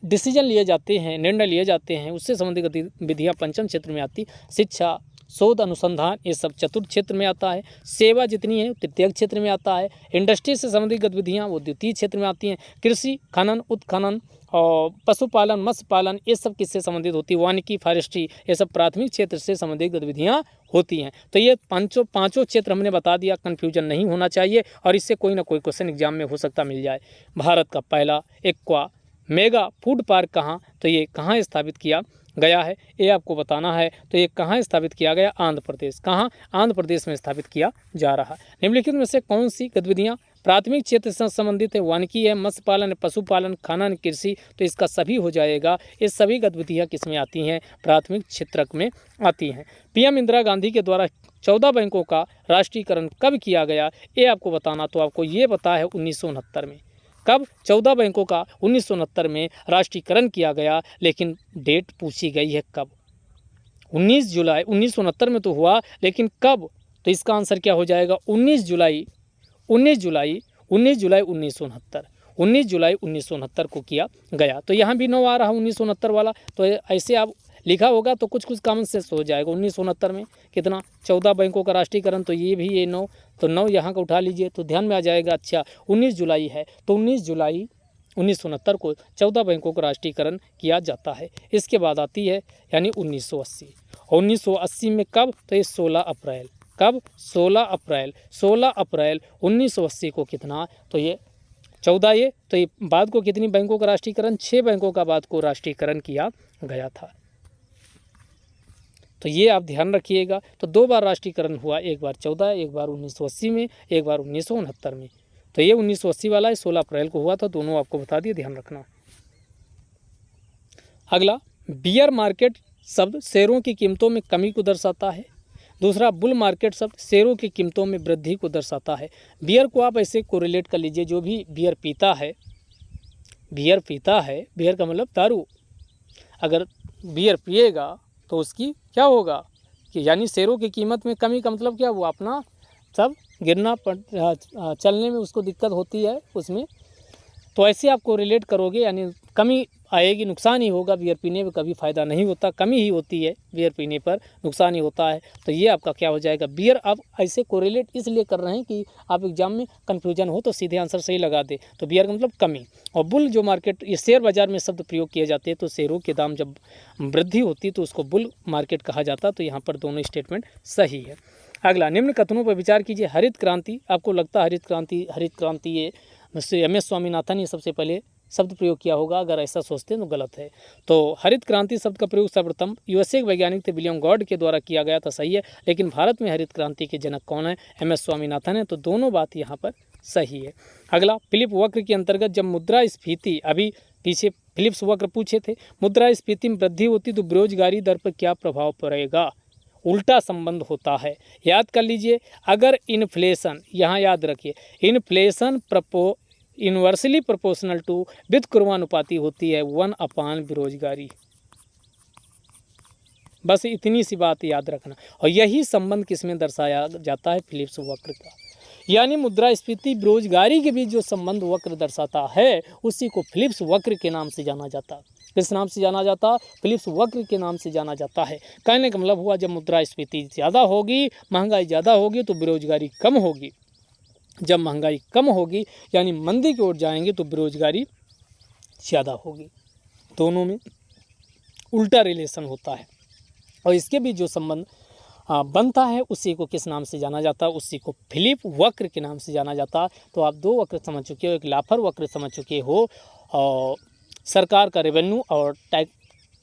डिसीजन लिए जाते हैं, निर्णय लिए जाते हैं, उससे संबंधित गतिविधियां पंचम क्षेत्र में आती। शिक्षा, शोध, अनुसंधान, ये सब चतुर्थ क्षेत्र में आता है। सेवा जितनी है तृतीय क्षेत्र में आता है। इंडस्ट्री से संबंधित गतिविधियां वो द्वितीय क्षेत्र में आती हैं। कृषि, खनन, उत्खनन और पशुपालन, मत्स्य पालन, ये सब किससे संबंधित होती है? वानिकी, फॉरेस्ट्री, ये सब प्राथमिक क्षेत्र से संबंधित गतिविधियां होती हैं। तो ये पांचों क्षेत्र हमने बता दिया, कन्फ्यूजन नहीं होना चाहिए, और इससे कोई ना कोई क्वेश्चन एग्जाम में हो सकता मिल जाए। भारत का पहला एक्वा मेगा फूड पार्क कहाँ? तो ये कहाँ स्थापित किया गया है, ये आपको बताना है। तो ये कहाँ स्थापित किया गया? आंध्र प्रदेश। कहाँ? आंध्र प्रदेश में स्थापित किया जा रहा है। निम्नलिखित में से कौन सी गतिविधियाँ प्राथमिक क्षेत्र से संबंधित है? वानिकी है, मत्स्य पालन है, पशुपालन, खनन, कृषि, तो इसका सभी हो जाएगा। ये सभी गतिविधियाँ किसमें आती हैं? प्राथमिक क्षेत्र में आती हैं। PM इंदिरा गांधी के द्वारा 14 बैंकों का राष्ट्रीयकरण कब किया गया? ये आपको बताना, तो आपको ये पता है 1969 में। कब? 14 बैंकों का 1969 में राष्ट्रीयकरण किया गया, लेकिन डेट पूछी गई है कब? 19 जुलाई 1969 में तो हुआ, लेकिन कब? तो इसका आंसर क्या हो जाएगा? 19 जुलाई 1969 को किया गया। तो यहाँ भी 9 आ रहा 1969 वाला, तो ऐसे आप लिखा होगा तो कुछ कॉमन सेंस हो जाएगा। 1969 में कितना? 14 बैंकों का राष्ट्रीयकरण, तो ये भी ये 9, तो 9 यहाँ का उठा लीजिए तो ध्यान में आ जाएगा। अच्छा 19 जुलाई है, तो 19 जुलाई 1969 को 14 बैंकों का राष्ट्रीयकरण किया जाता है। इसके बाद आती है यानी 1980, और 1980 में कब? तो ये 16 अप्रैल। कब? 16 अप्रैल 1980 को कितना? तो ये 14, ये तो ये बाद को कितनी बैंकों का राष्ट्रीयकरण? 6 बैंकों का बाद को राष्ट्रीयकरण किया गया था। तो ये आप ध्यान रखिएगा। तो 2 बार राष्ट्रीयकरण हुआ, एक बार 14, एक बार 1980 में, एक बार 1969 में। तो ये 1980 वाला है, 16 अप्रैल को हुआ था। दोनों आपको बता दिए, ध्यान रखना। अगला, बियर मार्केट शब्द शेयरों की कीमतों में कमी को दर्शाता है। दूसरा, बुल मार्केट शब्द शेयरों की कीमतों में वृद्धि को दर्शाता है। बियर को आप ऐसे कोरिलेट कर लीजिए, जो भी बियर पीता है, बियर का मतलब दारू, अगर बियर पिएगा तो उसकी क्या होगा कि यानी शेयरों की कीमत में कमी का मतलब क्या? वो अपना सब गिरना चलने में उसको दिक्कत होती है उसमें, तो ऐसे आपको रिलेट करोगे, यानी कमी आएगी, नुकसान ही होगा। बियर पीने में कभी फ़ायदा नहीं होता, कमी ही होती है, बियर पीने पर नुकसान ही होता है। तो ये आपका क्या हो जाएगा? बियर। आप ऐसे कोरिलेट इसलिए कर रहे हैं कि आप एग्जाम में कन्फ्यूजन हो तो सीधे आंसर सही लगा दे। तो बियर का मतलब कमी। और बुल जो मार्केट, ये शेयर बाजार में शब्द प्रयोग किए जाते हैं, तो शेयरों के दाम जब वृद्धि होती तो उसको बुल मार्केट कहा जाता। तो यहाँ पर दोनों स्टेटमेंट सही है। अगला, निम्न कथनों पर विचार कीजिए। हरित क्रांति, आपको लगता है हरित क्रांति ये MS स्वामीनाथन ने सबसे पहले शब्द प्रयोग किया होगा, अगर ऐसा सोचते हैं तो गलत है। तो हरित क्रांति शब्द का प्रयोग सर्वप्रथम USA के वैज्ञानिक थे विलियम गॉड के द्वारा किया गया था, सही है। लेकिन भारत में हरित क्रांति के जनक कौन है? MS स्वामीनाथन है। तो दोनों बात यहाँ पर सही है। अगला, फिलिप वक्र के अंतर्गत जब मुद्रास्फीति, अभी पीछे फिलिप्स वक्र पूछे थे। मुद्रास्फीति में वृद्धि होती तो बेरोजगारी दर पर क्या प्रभाव पड़ेगा? उल्टा संबंध होता है। याद कर लीजिए, अगर इन्फ्लेशन, यहाँ याद रखिए, इन्फ्लेशन इन्वर्सली प्रोपोर्शनल टू व्युत्क्रमानुपाती होती है 1/, बेरोजगारी। बस इतनी सी बात याद रखना। और यही संबंध किसमें दर्शाया जाता है? फिलिप्स वक्र का। यानी मुद्रास्फीति बेरोजगारी के बीच जो संबंध वक्र दर्शाता है उसी को फिलिप्स वक्र के नाम से जाना जाता है। किस नाम से जाना जाता? फिलिप्स वक्र के नाम से जाना जाता है। कहने का मतलब हुआ, जब मुद्रास्फीति ज़्यादा होगी, महंगाई ज़्यादा होगी तो बेरोजगारी कम होगी। जब महंगाई कम होगी यानी मंदी की ओर जाएंगे तो बेरोजगारी ज़्यादा होगी। दोनों में उल्टा रिलेशन होता है और इसके बीच जो संबंध बनता है उसी को किस नाम से जाना जाता है? उसी को फिलिप वक्र के नाम से जाना जाता है। तो आप दो वक्र समझ चुके हो, एक लाफर वक्र समझ चुके हो, और सरकार का रेवेन्यू और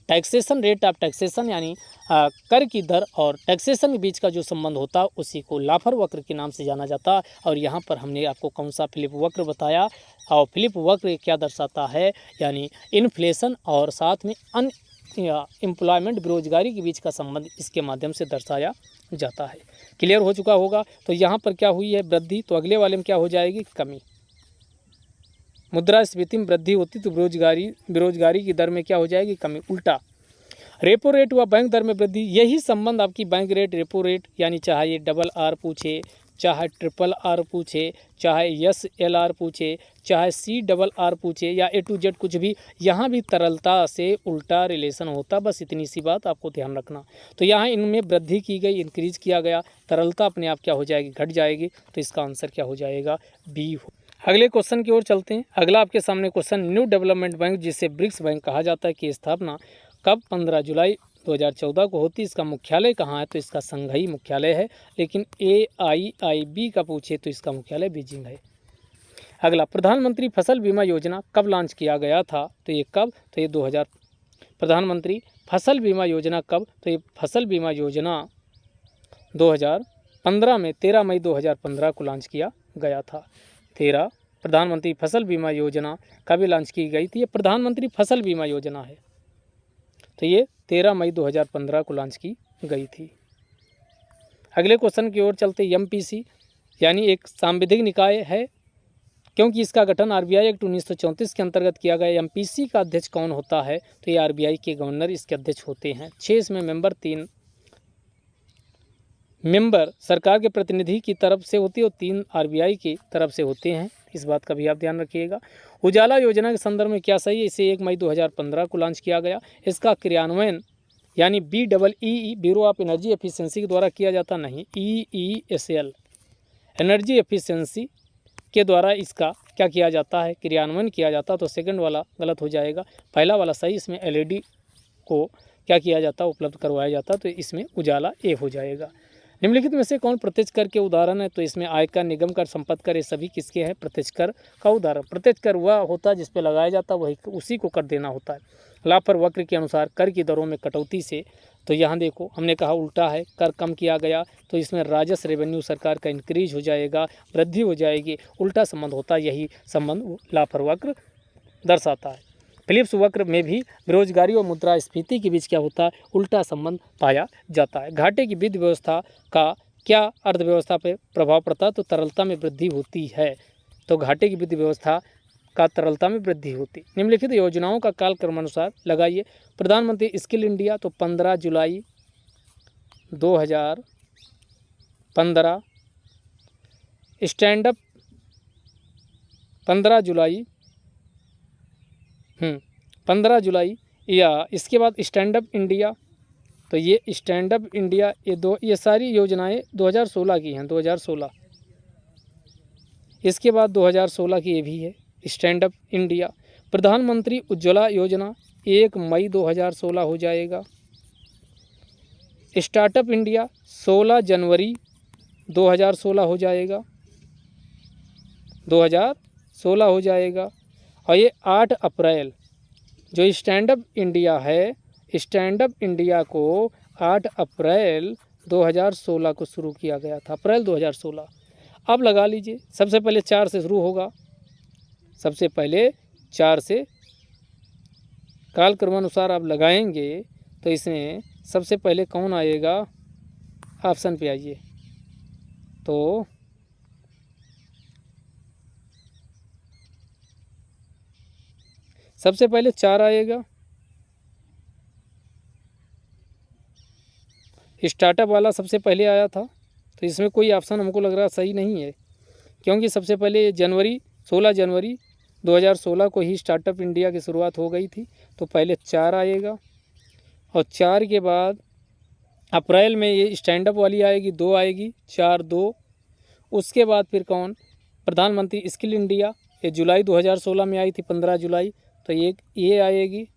टैक्सेशन, रेट ऑफ टैक्सेशन यानी कर की दर और टैक्सेशन के बीच का जो संबंध होता है उसी को लाफर वक्र के नाम से जाना जाता है। और यहाँ पर हमने आपको कौन सा फिलिप वक्र बताया, और फिलिप वक्र क्या दर्शाता है? यानी इन्फ्लेशन और साथ में एम्प्लॉयमेंट, बेरोजगारी के बीच का संबंध इसके माध्यम से दर्शाया जाता है। क्लियर हो चुका होगा। तो यहाँ पर क्या हुई है? वृद्धि। तो अगले वाले में क्या हो जाएगी? कमी। मुद्रास्फीति में वृद्धि होती तो बेरोजगारी की दर में क्या हो जाएगी? कमी। उल्टा। रेपो रेट व बैंक दर में वृद्धि, यही संबंध आपकी बैंक रेट, रेपो रेट यानी चाहे ये RRR पूछे, चाहे RRR पूछे, चाहे SLR पूछे, चाहे CRR पूछे या A to Z कुछ भी, यहाँ भी तरलता से उल्टा रिलेशन होता। बस इतनी सी बात आपको ध्यान रखना। तो यहाँ इनमें वृद्धि की गई, इंक्रीज किया गया, तरलता अपने आप क्या हो जाएगी? घट जाएगी। तो इसका आंसर क्या हो जाएगा? B। अगले क्वेश्चन की ओर चलते हैं। अगला आपके सामने क्वेश्चन, न्यू डेवलपमेंट बैंक जिसे ब्रिक्स बैंक कहा जाता है की स्थापना कब? 15 जुलाई 2014 को होती। इसका मुख्यालय कहाँ है? तो इसका संघाई मुख्यालय है। लेकिन AIIB का पूछे तो इसका मुख्यालय बीजिंग है। अगला, प्रधानमंत्री फसल बीमा योजना कब लॉन्च किया गया था? तो ये कब? तो ये 2000। प्रधानमंत्री फसल बीमा योजना कब? तो ये फसल बीमा योजना 2015 में 13 मई 2015 को लॉन्च किया गया था। 13 प्रधानमंत्री फसल बीमा योजना कब लॉन्च की गई थी? ये प्रधानमंत्री फसल बीमा योजना है। तो ये 13 मई 2015 को लॉन्च की गई थी। अगले क्वेश्चन की ओर चलते। MPC यानी एक सांविधिक निकाय है क्योंकि इसका गठन RBI एक्ट 1934 के अंतर्गत किया गया। MPC का अध्यक्ष कौन होता है? तो ये RBI के गवर्नर इसके अध्यक्ष होते हैं। 6 इसमें मेंबर, 3 मेंबर सरकार के प्रतिनिधि की तरफ से होती है और 3 RBI की तरफ से होते हैं। इस बात का भी आप ध्यान रखिएगा। उजाला योजना के संदर्भ में क्या सही है? इसे 1 मई 2015 को लॉन्च किया गया। इसका क्रियान्वयन यानी BEE bureau of energy efficiency के द्वारा किया जाता नहीं, EESL एनर्जी एफिशिएंसी के द्वारा इसका क्या किया जाता है? क्रियान्वयन किया जाता। तो सेकंड वाला गलत हो जाएगा, पहला वाला सही। इसमें LED को क्या किया जाता? उपलब्ध करवाया जाता। तो इसमें उजाला A हो जाएगा। निम्नलिखित में से कौन प्रत्यक्ष कर के उदाहरण है? तो इसमें आयकर, निगम कर, संपत्ति कर, ये सभी किसके हैं? प्रत्यक्ष कर का उदाहरण। प्रत्यक्ष कर वह होता है जिस पे लगाया जाता है, वही उसी को कर देना होता है। लाफर वक्र के अनुसार कर की दरों में कटौती से, तो यहाँ देखो हमने कहा उल्टा है, कर कम किया गया तो इसमें राजस्व, रेवेन्यू सरकार का इंक्रीज हो जाएगा, वृद्धि हो जाएगी। उल्टा संबंध होता है, यही संबंध लाफर वक्र दर्शाता है। फिलिप्स वक्र में भी बेरोजगारी और मुद्रास्फीति के बीच क्या होता है? उल्टा संबंध पाया जाता है। घाटे की वित्त व्यवस्था का क्या अर्थव्यवस्था पर प्रभाव पड़ता है? तो तरलता में वृद्धि होती है। तो घाटे की वित्त व्यवस्था का तरलता में वृद्धि होती। निम्नलिखित योजनाओं का कालक्रम अनुसार लगाइए। प्रधानमंत्री स्किल इंडिया तो 15 जुलाई 2015, स्टैंड अप 15 जुलाई या इसके बाद स्टैंड अप इंडिया। तो ये स्टैंड अप इंडिया ये सारी योजनाएं 2016 की हैं, 2016। इसके बाद 2016 की ये भी है स्टैंड अप इंडिया। प्रधानमंत्री उज्ज्वला योजना 1 मई 2016 हो जाएगा। स्टार्टअप इंडिया 16 जनवरी 2016 हो जाएगा, 2016 हो जाएगा। और ये 8 अप्रैल जो स्टैंड अप इंडिया है, स्टैंड अप इंडिया को 8 अप्रैल 2016 को शुरू किया गया था, अप्रैल 2016। अब लगा लीजिए, सबसे पहले 4 से शुरू होगा, सबसे पहले 4 से काल क्रमानुसार आप लगाएंगे तो इसमें सबसे पहले कौन आएगा, ऑप्शन पे आइए। तो सबसे पहले 4 आएगा, स्टार्टअप वाला सबसे पहले आया था, तो इसमें कोई ऑप्शन हमको लग रहा सही नहीं है, क्योंकि सबसे पहले 16 जनवरी 2016 को ही स्टार्टअप इंडिया की शुरुआत हो गई थी, तो पहले 4 आएगा। और 4 के बाद अप्रैल में ये स्टैंड अप वाली आएगी, 2 आएगी, 4 2। उसके बाद फिर कौन, प्रधानमंत्री स्किल इंडिया, ये जुलाई 2016 में आई थी, 15 जुलाई, तो ये आएगी।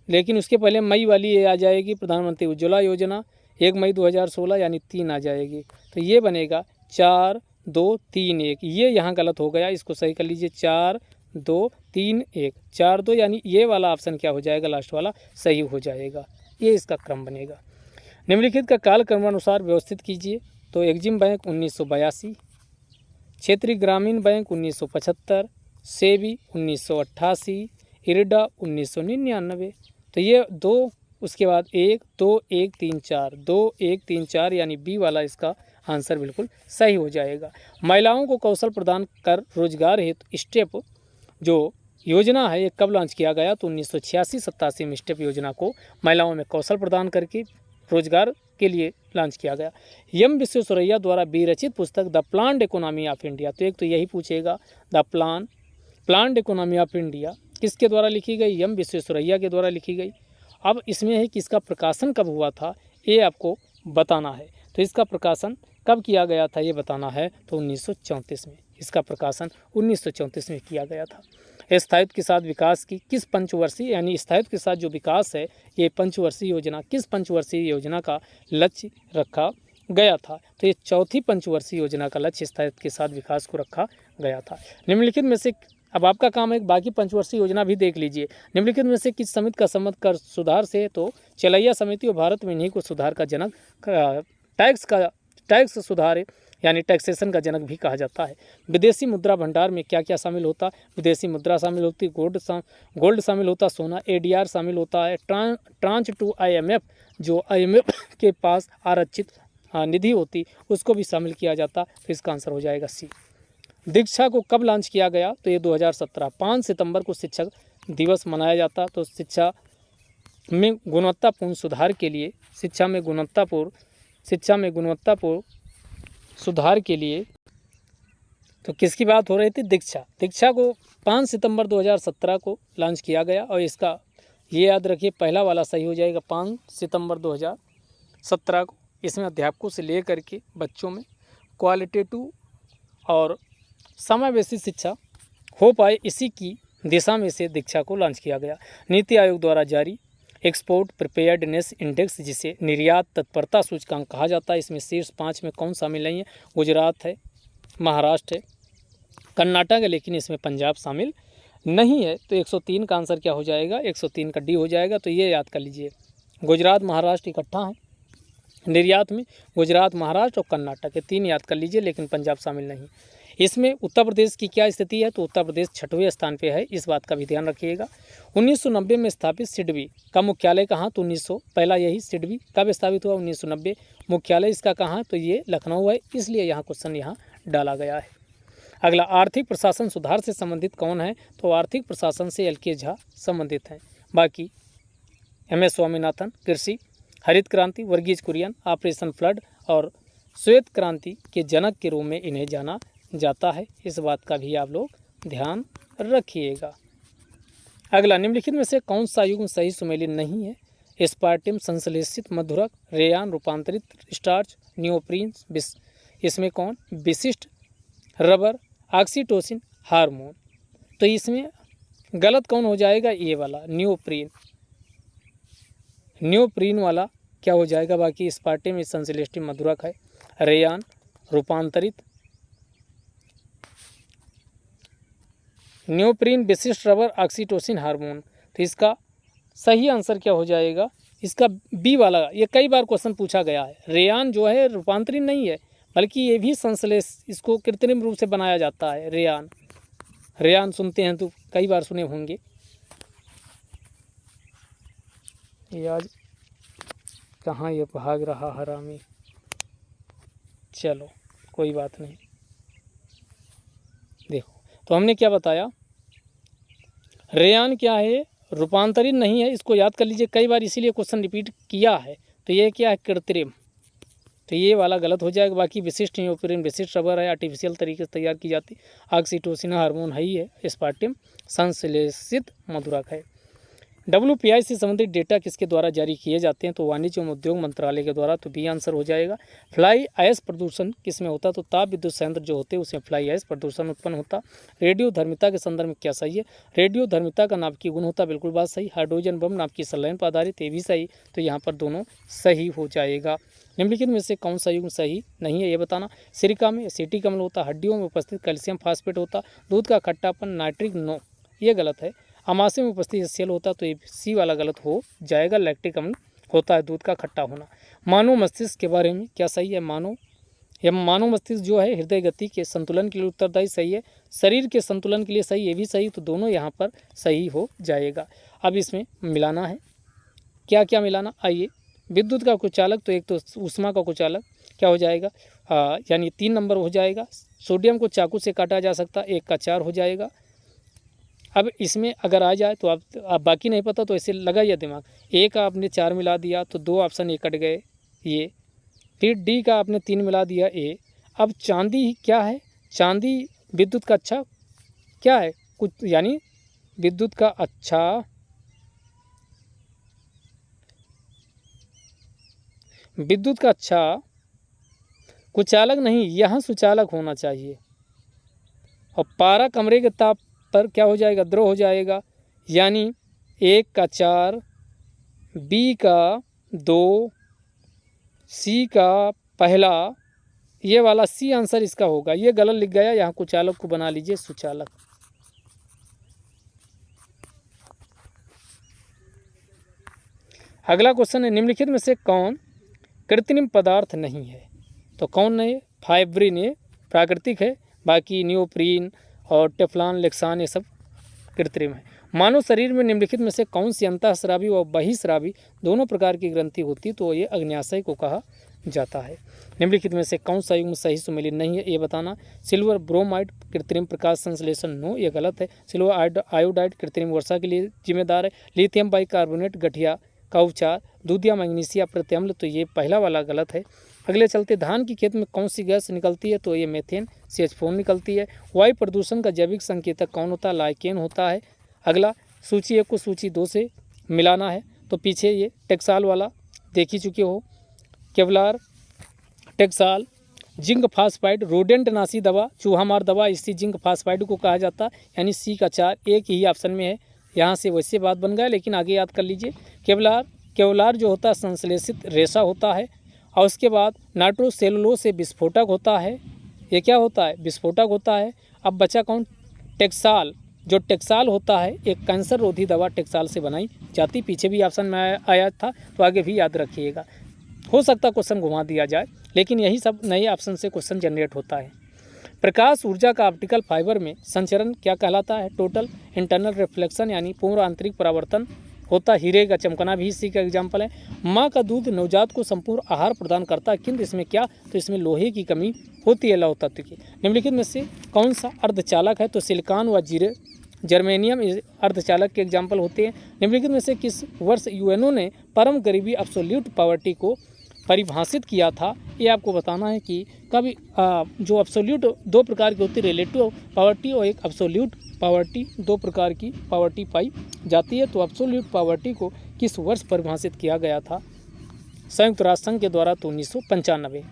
लेकिन उसके पहले मई वाली ये आ जाएगी, प्रधानमंत्री उज्ज्वला योजना, 1 मई 2016, यानी 3 आ जाएगी। तो ये बनेगा 4 2 3 1। ये यहाँ गलत हो गया, इसको सही कर लीजिए, 4 2 3 1, 4 2, यानी ये वाला ऑप्शन क्या हो जाएगा, लास्ट वाला सही हो जाएगा। ये इसका क्रम बनेगा। निम्नलिखित का काल क्रमानुसार व्यवस्थित कीजिए। तो एक्जिम बैंक 1982, क्षेत्रीय ग्रामीण बैंक 1975, सेबी 1988, इरडा 1999। तो ये 2, उसके बाद 1 2 1 3 4, 2 1 3 4, यानी बी वाला इसका आंसर बिल्कुल सही हो जाएगा। महिलाओं को कौशल प्रदान कर रोजगार हेतु स्टेप जो योजना है, ये कब लॉन्च किया गया, तो 1986-87 में स्टेप योजना को महिलाओं में कौशल प्रदान करके रोजगार के लिए लॉन्च किया गया। एम विश्वेश्वरैया द्वारा विरचित पुस्तक the planned economy of India, तो एक तो यही पूछेगा, the planned economy of India किसके द्वारा लिखी गई, एम विश्वेश्वरैया के द्वारा लिखी गई। अब इसमें है कि इसका प्रकाशन कब हुआ था, ये आपको बताना है। तो इसका प्रकाशन कब किया गया था ये बताना है, तो 1934 में इसका प्रकाशन 1934 में किया गया था। स्थायित्व के साथ विकास की किस पंचवर्षीय, यानी स्थायित्व के साथ जो विकास है, ये पंचवर्षीय योजना किस पंचवर्षीय योजना का लक्ष्य रखा गया था, तो ये चौथी पंचवर्षीय योजना का लक्ष्य स्थायित्व के साथ विकास को रखा गया था। निम्नलिखित में से, अब आपका काम है बाकी पंचवर्षीय योजना भी देख लीजिए। निम्नलिखित में से किस समिति का संबंध कर सुधार से, तो चलैया समिति और भारत में इन्हीं को सुधार का जनक, टैक्स सुधार यानी टैक्सेशन का जनक भी कहा जाता है। विदेशी मुद्रा भंडार में क्या क्या शामिल होता, विदेशी मुद्रा शामिल होती, गोल्ड शामिल होता, सोना, एडीआर शामिल होता है, ट्रांच टू IMF, जो IMF के पास आरक्षित निधि होती उसको भी शामिल किया जाता। तो इसका आंसर हो जाएगा सी। दीक्षा को कब लॉन्च किया गया, तो ये 2017 5 सितंबर को शिक्षक दिवस मनाया जाता। तो शिक्षा में गुणवत्तापूर्ण सुधार के लिए, शिक्षा में गुणवत्तापूर्ण सुधार के लिए, तो किसकी बात हो रही थी, दीक्षा को 5 सितंबर 2017 को लॉन्च किया गया। और इसका ये याद रखिए, पहला वाला सही हो जाएगा, 5 सितंबर 2017 को। इसमें अध्यापकों से लेकर के बच्चों में क्वालिटेटिव और समावेशी शिक्षा हो पाए, इसी की दिशा में से दीक्षा को लॉन्च किया गया। नीति आयोग द्वारा जारी एक्सपोर्ट प्रिपेयर्डनेस इंडेक्स, जिसे निर्यात तत्परता सूचकांक कहा जाता है, इसमें शीर्ष 5 में कौन शामिल नहीं है, गुजरात है, महाराष्ट्र है, कर्नाटक है, लेकिन इसमें पंजाब शामिल नहीं है। तो 103 का आंसर क्या हो जाएगा, 103 का डी हो जाएगा। तो ये याद कर लीजिए, गुजरात महाराष्ट्र इकट्ठा है निर्यात में, गुजरात महाराष्ट्र और कर्नाटक, ये 3 याद कर लीजिए, लेकिन पंजाब शामिल नहीं। इसमें उत्तर प्रदेश की क्या स्थिति है, तो उत्तर प्रदेश 6वें स्थान पे है, इस बात का भी ध्यान रखिएगा। 1990 में स्थापित सिडबी का मुख्यालय कहाँ, तो 1900 पहला यही सिडबी कब स्थापित हुआ, 1990। मुख्यालय इसका कहाँ, तो ये लखनऊ है, इसलिए यहाँ क्वेश्चन यहाँ डाला गया है। अगला, आर्थिक प्रशासन सुधार से संबंधित कौन है, तो आर्थिक प्रशासन से LK झा संबंधित हैं। बाकी MS स्वामीनाथन कृषि, हरित क्रांति वर्गीज कुरियन, ऑपरेशन फ्लड और श्वेत क्रांति के जनक के रूप में इन्हें जाना जाता है। इस बात का भी आप लोग ध्यान रखिएगा। अगला, निम्नलिखित में से कौन सा युग्म सही सुमेलित नहीं है, एस्पार्टिम, संश्लेषित मधुरक, रेयान, रूपांतरित स्टार्च, नियोप्रीन, इसमें कौन, विशिष्ट रबर, ऑक्सीटोसिन, हार्मोन। तो इसमें गलत कौन हो जाएगा, ये वाला नियोप्रीन वाला क्या हो जाएगा। बाकी एस्पार्टिम संश्लेषित मधुरक है, रेयान रूपांतरित, नियोप्रीन विशिष्ट रबर, ऑक्सीटोसिन हार्मोन। तो इसका सही आंसर क्या हो जाएगा, इसका बी वाला। ये कई बार क्वेश्चन पूछा गया है। रेयान जो है रूपांतरित नहीं है, बल्कि ये भी संश्लेष, इसको कृत्रिम रूप से बनाया जाता है। रेयान सुनते हैं तो कई बार सुने होंगे। ये आज कहाँ ये भाग रहा हरामी। चलो कोई बात नहीं। देखो तो हमने क्या बताया, रेयान क्या है, रूपांतरित नहीं है, इसको याद कर लीजिए, कई बार इसीलिए क्वेश्चन रिपीट किया है। तो ये क्या है, कृत्रिम, तो ये वाला गलत हो जाएगा। बाकी विशिष्ट नियोप्रीन विशिष्ट रबर है, आर्टिफिशियल तरीके से तैयार की जाती। ऑक्सीटोसिन हार्मोन है ही है, एस्पार्टिम संश्लेषित मधुरक है। WPI से संबंधित डेटा किसके द्वारा जारी किए जाते हैं, तो वाणिज्य एवं उद्योग मंत्रालय के द्वारा, तो बी आंसर हो जाएगा। फ्लाई ऐश प्रदूषण किस में होता, तो ताप विद्युत संयंत्र जो होते हैं उसमें फ्लाई ऐश प्रदूषण उत्पन्न होता। रेडियो धर्मिता के संदर्भ में क्या सही है, रेडियो धर्मिता का नाभिकीय गुण होता, बिल्कुल बात सही। हाइड्रोजन बम नाभिकीय संलयन पर आधारित, ये भी सही, तो यहाँ पर दोनों सही हो जाएगा। निम्नलिखित में से कौन सा युग्म सही नहीं है ये बताना। सिरिका में एसिटिक अम्ल होता, हड्डियों में उपस्थित कैल्शियम फास्फेट होता, दूध का खट्टापन नाइट्रिक नो, ये गलत है। अमाशय में उपस्थित सेल होता, तो ये सी वाला गलत हो जाएगा, लैक्टिक अम्ल होता है दूध का खट्टा होना। मानव मस्तिष्क के बारे में क्या सही है, मानव मस्तिष्क जो है हृदय गति के संतुलन के लिए उत्तरदायी, सही है। शरीर के संतुलन के लिए सही, ये भी सही, तो दोनों यहाँ पर सही हो जाएगा। अब इसमें मिलाना है, क्या क्या मिलाना, आइए। विद्युत का कुचालक, तो एक तो ऊष्मा का कुचालक क्या हो जाएगा, यानी 3 नंबर हो जाएगा। सोडियम को चाकू से काटा जा सकता, 1 का 4 हो जाएगा। अब इसमें अगर आ जाए तो आप बाकी नहीं पता तो ऐसे लगाइए दिमाग, 1 का आपने 4 मिला दिया तो 2 ऑप्शन ये कट गए, ये। फिर डी का आपने 3 मिला दिया, ए। अब चांदी क्या है, चांदी विद्युत का अच्छा क्या है, कुछ यानी विद्युत का अच्छा कुचालक नहीं, यहाँ सुचालक होना चाहिए। और पारा कमरे के ताप पर क्या हो जाएगा, द्रव हो जाएगा, यानी 1 का 4, बी का 2, सी का पहला, ये वाला सी आंसर इसका होगा। ये गलत लिख गया, यहाँ कुचालक को बना लीजिए सुचालक। अगला क्वेश्चन है, निम्नलिखित में से कौन कृत्रिम पदार्थ नहीं है, तो कौन नहीं, फाइब्रिन ये प्राकृतिक है, बाकी नियोप्रीन और टेफ्लॉन लेक्सान ये सब कृत्रिम है। मानव शरीर में निम्नलिखित में से कौन सी अंतःस्रावी और बहिस्रावी दोनों प्रकार की ग्रंथि होती, तो ये अग्न्याशय को कहा जाता है। निम्नलिखित में से कौन सा युग्म सही सुमेलित नहीं है ये बताना। सिल्वर ब्रोमाइड कृत्रिम प्रकाश संश्लेषण, नो, ये गलत है। सिल्वर आयोडाइड कृत्रिम वर्षा के लिए जिम्मेदार है। लिथियम बाइकार्बोनेट गठिया का उपचार, दूधिया मैग्नीशिया प्रत्यम्ल, तो ये पहला वाला गलत है। अगले चलते, धान की खेत में कौन सी गैस निकलती है, तो ये मेथेन CH4 निकलती है। वायु प्रदूषण का जैविक संकेतक कौन होता है, लाइकेन होता है। अगला, सूची 1 को सूची 2 से मिलाना है, तो पीछे ये टेक्साल वाला देख ही चुके हो, केवलार, टेक्साल, जिंक फास्फाइड रोडेंट नाशी दवा, चूहा मार दवा, इसी जिंक फास्फाइड को कहा जाता है, यानी सी का 4 एक ही ऑप्शन में है। यहाँ से वैसे बात बन गया, लेकिन आगे याद कर लीजिए। केवलार जो होता है संश्लेषित रेशा होता है, और उसके बाद नाइट्रोसेलुलोज से विस्फोटक होता है, ये क्या होता है, विस्फोटक होता है। अब बचा कौन, टेक्साल, जो टेक्साल होता है एक कैंसर रोधी दवा टेक्साल से बनाई जाती, पीछे भी ऑप्शन में आया था, तो आगे भी याद रखिएगा। हो सकता क्वेश्चन घुमा दिया जाए, लेकिन यही सब नए ऑप्शन से क्वेश्चन जनरेट होता है। प्रकाश ऊर्जा का ऑप्टिकल फाइबर में संचरण क्या कहलाता है, टोटल इंटरनल रिफ्लेक्शन, यानी पूर्ण आंतरिक परावर्तन होता। हीरे का चमकना भी इसी का एग्जाम्पल है। माँ का दूध नवजात को संपूर्ण आहार प्रदान करता है, किंतु इसमें क्या, तो इसमें लोहे की कमी होती है, लौह तत्व की। निम्नलिखित में से कौन सा अर्धचालक है, तो सिलिकॉन व जर्मेनियम अर्धचालक के एग्जाम्पल होते हैं। निम्नलिखित में से किस वर्ष यूएनओ ने परम गरीबी एब्सोल्यूट पॉवर्टी को परिभाषित किया था, ये आपको बताना है कि कभी जो एब्सोल्यूट 2 प्रकार की होती है, रिलेटिव पॉवर्टी और एक एब्सोल्यूट पॉवर्टी, 2 प्रकार की पॉवर्टी पाई जाती है। तो एब्सोल्यूट पॉवर्टी को किस वर्ष परिभाषित किया गया था, संयुक्त राष्ट्र संघ के द्वारा, तो 1995।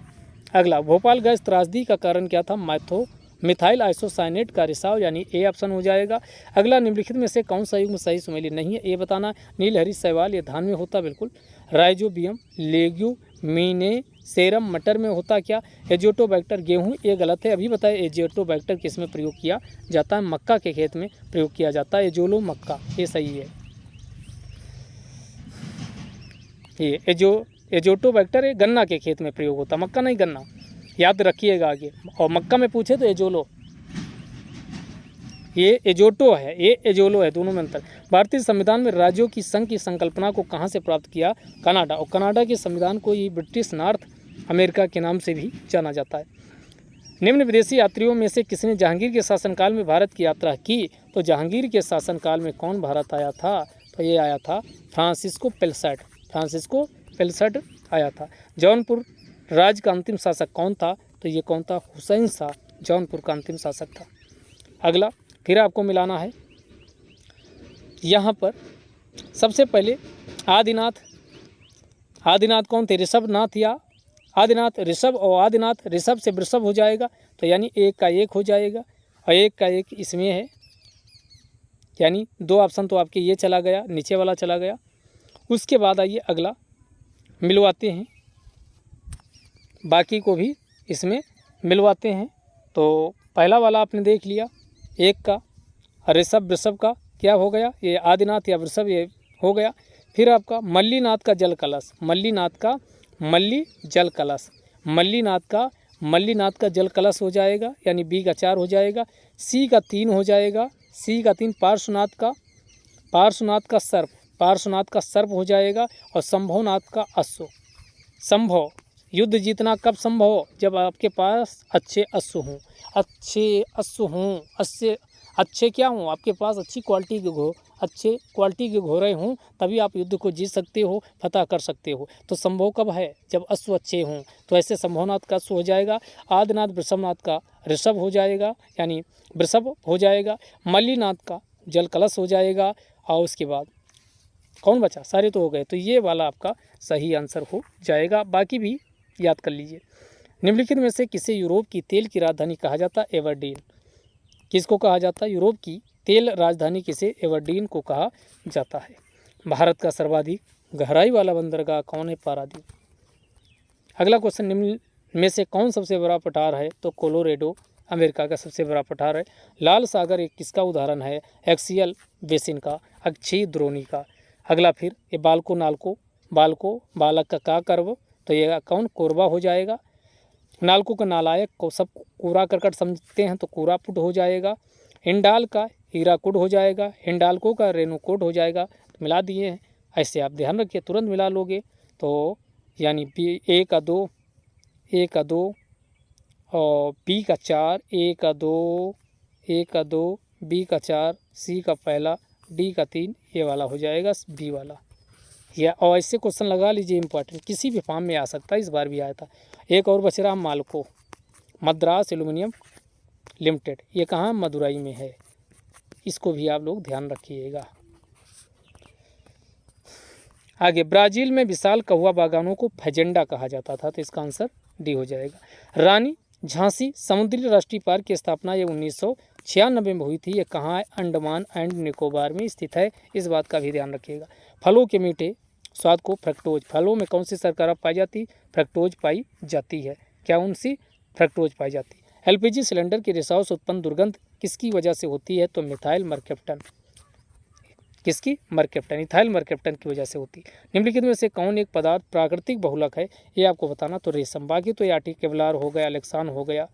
अगला, भोपाल गैस त्रासदी का कारण क्या था, मिथाइल आइसोसाइनेट का रिसाव, यानी ए ऑप्शन हो जाएगा। अगला, निम्नलिखित में से कौन सा युग्म सही सुमेलित नहीं है ये बताना। नीलहरी शैवाल, ये धान में होता बिल्कुल। राइजोबियम लेग्यूमिनेसेरम मटर में होता क्या, एजोटोबैक्टर गेहूं, ये गलत है। अभी बताए एजोटोबैक्टर किस में प्रयोग किया जाता है, मक्का के खेत में प्रयोग किया जाता है, एजोलो मक्का, ये सही है। ये एजोटोबैक्टर है, गन्ना के खेत में प्रयोग होता, मक्का नहीं गन्ना, याद रखिएगा आगे। और मक्का में पूछे तो एजोलो। ये एजोटो है, ये एजोलो है, दोनों में अंतर। भारतीय संविधान में राज्यों की संघ की संकल्पना को कहाँ से प्राप्त किया? कनाडा। और कनाडा के संविधान को ये ब्रिटिश नॉर्थ अमेरिका के नाम से भी जाना जाता है। निम्न विदेशी यात्रियों में से किसने जहांगीर के शासनकाल में भारत की यात्रा की? तो जहांगीर के शासनकाल में कौन भारत आया था? तो ये आया था फ्रांसिस्को पेल्सट। फ्रांसिस्को पेल्सट आया था। जौनपुर राज्य का अंतिम शासक कौन था? तो ये कौन था? हुसैन शाह जौनपुर का अंतिम शासक था। अगला फिर आपको मिलाना है यहाँ पर। सबसे पहले आदिनाथ कौन थे? ऋषभनाथ या आदिनाथ ऋषभ, और आदिनाथ ऋषभ से वृषभ हो जाएगा, तो यानी एक का एक हो जाएगा, और एक का एक इसमें है, यानी दो ऑप्शन तो आपके ये चला गया, नीचे वाला चला गया। उसके बाद आइए अगला मिलवाते हैं, बाकी को भी इसमें मिलवाते हैं। तो पहला वाला आपने देख लिया, एक का ऋषभ वृषभ का क्या हो गया? ये आदिनाथ या वृषभ ये हो गया। फिर आपका मल्लीनाथ का जल कलश, मल्लीनाथ का जल कलश हो जाएगा, यानी बी का 4 हो जाएगा। सी का 3 हो जाएगा, पार्श्वनाथ का सर्प हो जाएगा। और संभवनाथ का अश्व। संभव युद्ध जीतना कब संभव हो? जब आपके पास अच्छे अश्व हों, अच्छे क्या हों? आपके पास अच्छी क्वालिटी के घोड़े हों, तभी आप युद्ध को जीत सकते हो, फतह कर सकते हो। तो संभव कब है? जब अश्व अच्छे हों। तो ऐसे संभवनाथ का अश्व हो जाएगा। आदिनाथ वृषभनाथ का ऋषभ हो जाएगा, यानी वृषभ हो जाएगा। मल्लीनाथ का जल कलश हो जाएगा। और उसके बाद कौन बचा? सारे तो हो गए, तो ये वाला आपका सही आंसर हो जाएगा। बाकी भी याद कर लीजिए। निम्नलिखित में से किसे यूरोप की तेल की राजधानी कहा जाता है? एवरडीन। किसको कहा जाता है? यूरोप की तेल राजधानी किसे? एवरडीन को कहा जाता है। भारत का सर्वाधिक गहराई वाला बंदरगाह कौन है? पारादीप। अगला क्वेश्चन, निम्न में से कौन सबसे बड़ा पठार है? तो कोलोरेडो अमेरिका का सबसे बड़ा पठार है। लाल सागर एक किसका उदाहरण है? एक्सियल बेसिन का, अक्षीय द्रोणी का। अगला फिर ये बालक का कर्व, तो ये कौन? कोरबा हो जाएगा। नालको का नालायक को सब कूड़ा करकट समझते हैं, तो कूड़ापुट हो जाएगा। हिंडाल का हीराकुड हो जाएगा। हिंडाल्को का रेणुकूट हो जाएगा। तो मिला दिए हैं, ऐसे आप ध्यान रखिए, तुरंत मिला लोगे। तो यानी ए का 2 और बी का 4, ए का 2 बी का 4, सी का पहला, डी का 3, ये वाला हो जाएगा बी वाला। या और ऐसे क्वेश्चन लगा लीजिए, इंपॉर्टेंट, किसी भी फॉर्म में आ सकता है, इस बार भी आया था। एक और बच रहा मालको, मद्रास एल्यूमिनियम लिमिटेड, ये कहाँ? मदुरई में है। इसको भी आप लोग ध्यान रखिएगा। आगे, ब्राज़ील में विशाल कहुआ बागानों को फैजेंडा कहा जाता था, तो इसका आंसर डी हो जाएगा। रानी झांसी समुद्री राष्ट्रीय पार्क की स्थापना ये 1996 में हुई थी। ये कहाँ है? अंडमान एंड निकोबार में स्थित है, इस बात का भी ध्यान रखिएगा। फलों के मीठे स्वाद को फ्रक्टोज, फलों में कौन सी शर्करा पाई जाती? फ्रक्टोज पाई जाती है। क्या उनसी? फ्रक्टोज पाई जाती है। एलपीजी सिलेंडर के रिसाव से उत्पन्न दुर्गंध किसकी वजह से होती है? तो मिथाइल मरकैप्टन। किसकी? मरकैप्टन, इथाइल मरकैप्टन की वजह से होती है। निम्नलिखित में से कौन एक पदार्थ प्राकृतिक बहुलक है? ये आपको बताना। तो रेशम। बाकी तो ये केवलार हो गया, अलेक्सान हो गया,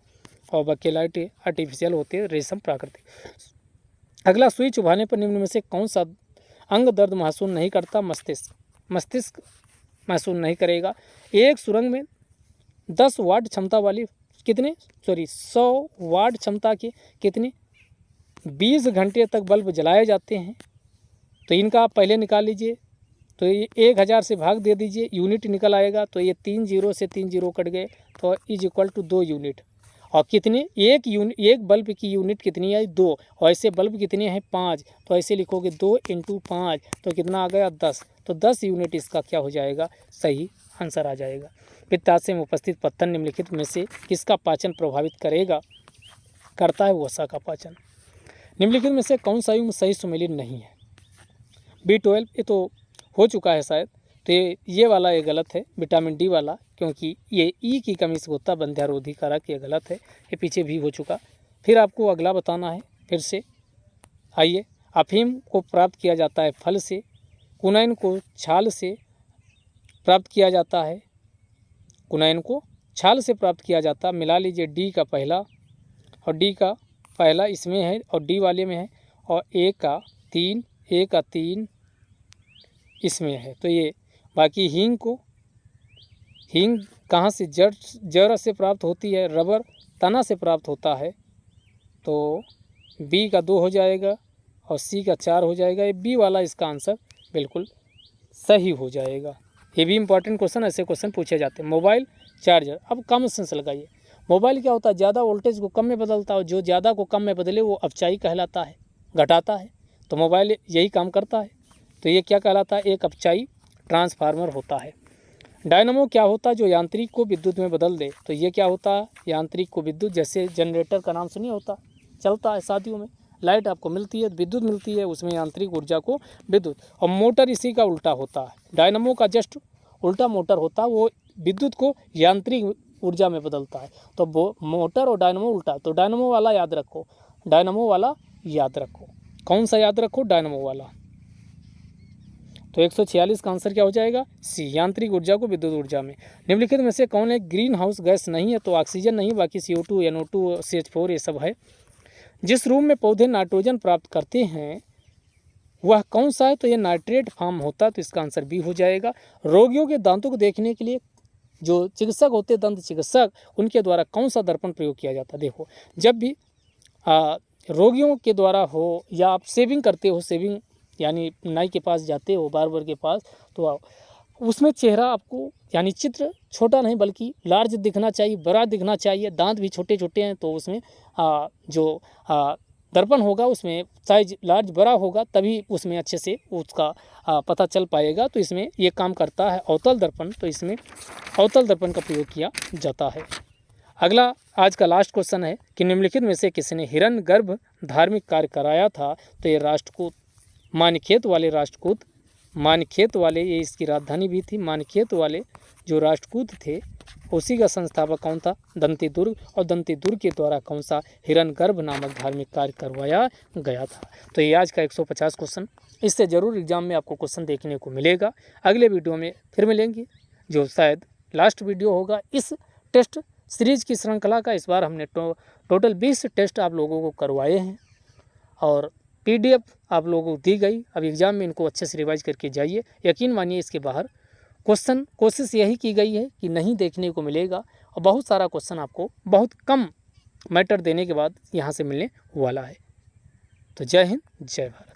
और बकेलाइट आर्टिफिशियल होते हैं, रेशम प्राकृतिक। अगला, सुई चुभाने पर निम्न में से कौन सा अंग दर्द महसूस नहीं करता? मस्तिष्क महसूस नहीं करेगा। एक सुरंग में 100 वाट क्षमता वाली 100 वाट क्षमता के कितने 20 घंटे तक बल्ब जलाए जाते हैं। तो इनका आप पहले निकाल लीजिए, तो ये 1000 से भाग दे दीजिए, यूनिट निकल आएगा। तो ये 3 0 से 3 0 कट गए, तो इज इक्वल टू 2 यूनिट। और कितने? एक बल्ब की यूनिट कितनी है? 2। और ऐसे बल्ब कितने हैं? 5। तो ऐसे लिखोगे 2 × 5, तो कितना आ गया? 10। तो 10 यूनिट इसका क्या हो जाएगा? सही आंसर आ जाएगा। पित्ताशय में उपस्थित पत्थर निम्नलिखित में से किसका पाचन प्रभावित करता है? वसा का पाचन। निम्नलिखित में से कौन सा युग्म सही सुमेलित नहीं है? B12, ये तो हो चुका है शायद, तो ये वाला ये गलत है, विटामिन डी वाला, क्योंकि ये ई की कमी से होता बंध्यारोधी कारक, ये गलत है, ये पीछे भी हो चुका। फिर आपको अगला बताना है फिर से। आइए, अफीम को प्राप्त किया जाता है फल से, कुनैन को छाल से प्राप्त किया जाता है, कुनैन को छाल से प्राप्त किया जाता। मिला लीजिए डी का पहला और डी का पहला इसमें है और डी वाले में है, और ए का 3 इसमें है। तो ये बाकी हींग कहाँ से, जड़ से प्राप्त होती है, रबर तना से प्राप्त होता है। तो बी का 2 हो जाएगा और सी का 4 हो जाएगा। ये बी वाला इसका आंसर बिल्कुल सही हो जाएगा। ये भी इंपॉर्टेंट क्वेश्चन, ऐसे क्वेश्चन पूछे जाते हैं। मोबाइल चार्जर, अब कॉमन सेंस लगाइए। मोबाइल क्या होता है, ज़्यादा वोल्टेज को कम में बदलता है, जो ज़्यादा को कम में बदले वो अपचाई कहलाता है, घटाता है। तो मोबाइल यही काम करता है। तो ये क्या कहलाता है, एक अपचाई ट्रांसफार्मर होता है। डायनामो क्या होता है, जो यांत्रिक को विद्युत में बदल दे। तो ये क्या होता है, यांत्रिक को विद्युत, जैसे जनरेटर का नाम सुनिए होता, चलता है शादियों में, लाइट आपको मिलती है, विद्युत मिलती है, उसमें यांत्रिक ऊर्जा को विद्युत। और मोटर इसी का उल्टा होता है, डायनामो का जस्ट उल्टा मोटर होता है, वो विद्युत को यांत्रिक ऊर्जा में बदलता है। तो वो मोटर और डायनामो उल्टा, तो डायनामो वाला याद रखो, डायनामो वाला याद रखो। कौन सा याद रखो, डायनामो वाला। तो 146 का आंसर क्या हो जाएगा, सी, यांत्रिक ऊर्जा को विद्युत ऊर्जा में। निम्नलिखित में से कौन एक ग्रीन हाउस गैस नहीं है। तो ऑक्सीजन नहीं, बाकी CO2, NO2, CH4 ये सब है। जिस रूम में पौधे नाइट्रोजन प्राप्त करते हैं वह कौन सा है। तो ये नाइट्रेट फार्म होता है। तो इसका आंसर बी हो जाएगा। रोगियों के दांतों को देखने के लिए जो चिकित्सक होते हैं, दंत चिकित्सक, उनके द्वारा कौन सा दर्पण प्रयोग किया जाता है। देखो, जब भी रोगियों के द्वारा हो या आप शेविंग करते हो, शेविंग यानी नाई के पास जाते हो, बार्बर के पास, तो उसमें चेहरा आपको यानी चित्र छोटा नहीं बल्कि लार्ज दिखना चाहिए, बड़ा दिखना चाहिए। दांत भी छोटे छोटे हैं तो उसमें जो दर्पण होगा उसमें साइज लार्ज बड़ा होगा, तभी उसमें अच्छे से उसका पता चल पाएगा। तो इसमें ये काम करता है अवतल दर्पण। तो इसमें अवतल दर्पण का प्रयोग किया जाता है। अगला आज का लास्ट क्वेश्चन है कि निम्नलिखित में से किसने हिरण्यगर्भ धार्मिक कार्य कराया था। तो ये राष्ट्रकूट, मानखेत वाले राष्ट्रकूट, मानखेत वाले, ये इसकी राजधानी भी थी। मानखेत वाले जो राष्ट्रकूट थे उसी का संस्थापक कौन था, दंती दुर्ग। और दंती दुर्ग के द्वारा कौन सा हिरण्यगर्भ नामक धार्मिक कार्य करवाया गया था। तो ये आज का 150 क्वेश्चन, इससे ज़रूर एग्जाम में आपको क्वेश्चन देखने को मिलेगा। अगले वीडियो में फिर मिलेंगे, जो शायद लास्ट वीडियो होगा इस टेस्ट सीरीज की श्रृंखला का। इस बार हमने टोटल 20 टेस्ट आप लोगों को करवाए हैं और PDF आप लोगों को दी गई। अब एग्ज़ाम में इनको अच्छे से रिवाइज करके जाइए। यकीन मानिए इसके बाहर क्वेश्चन कोशिश यही की गई है कि नहीं देखने को मिलेगा, और बहुत सारा क्वेश्चन आपको बहुत कम मैटर देने के बाद यहाँ से मिलने वाला है। तो जय हिंद, जय भारत।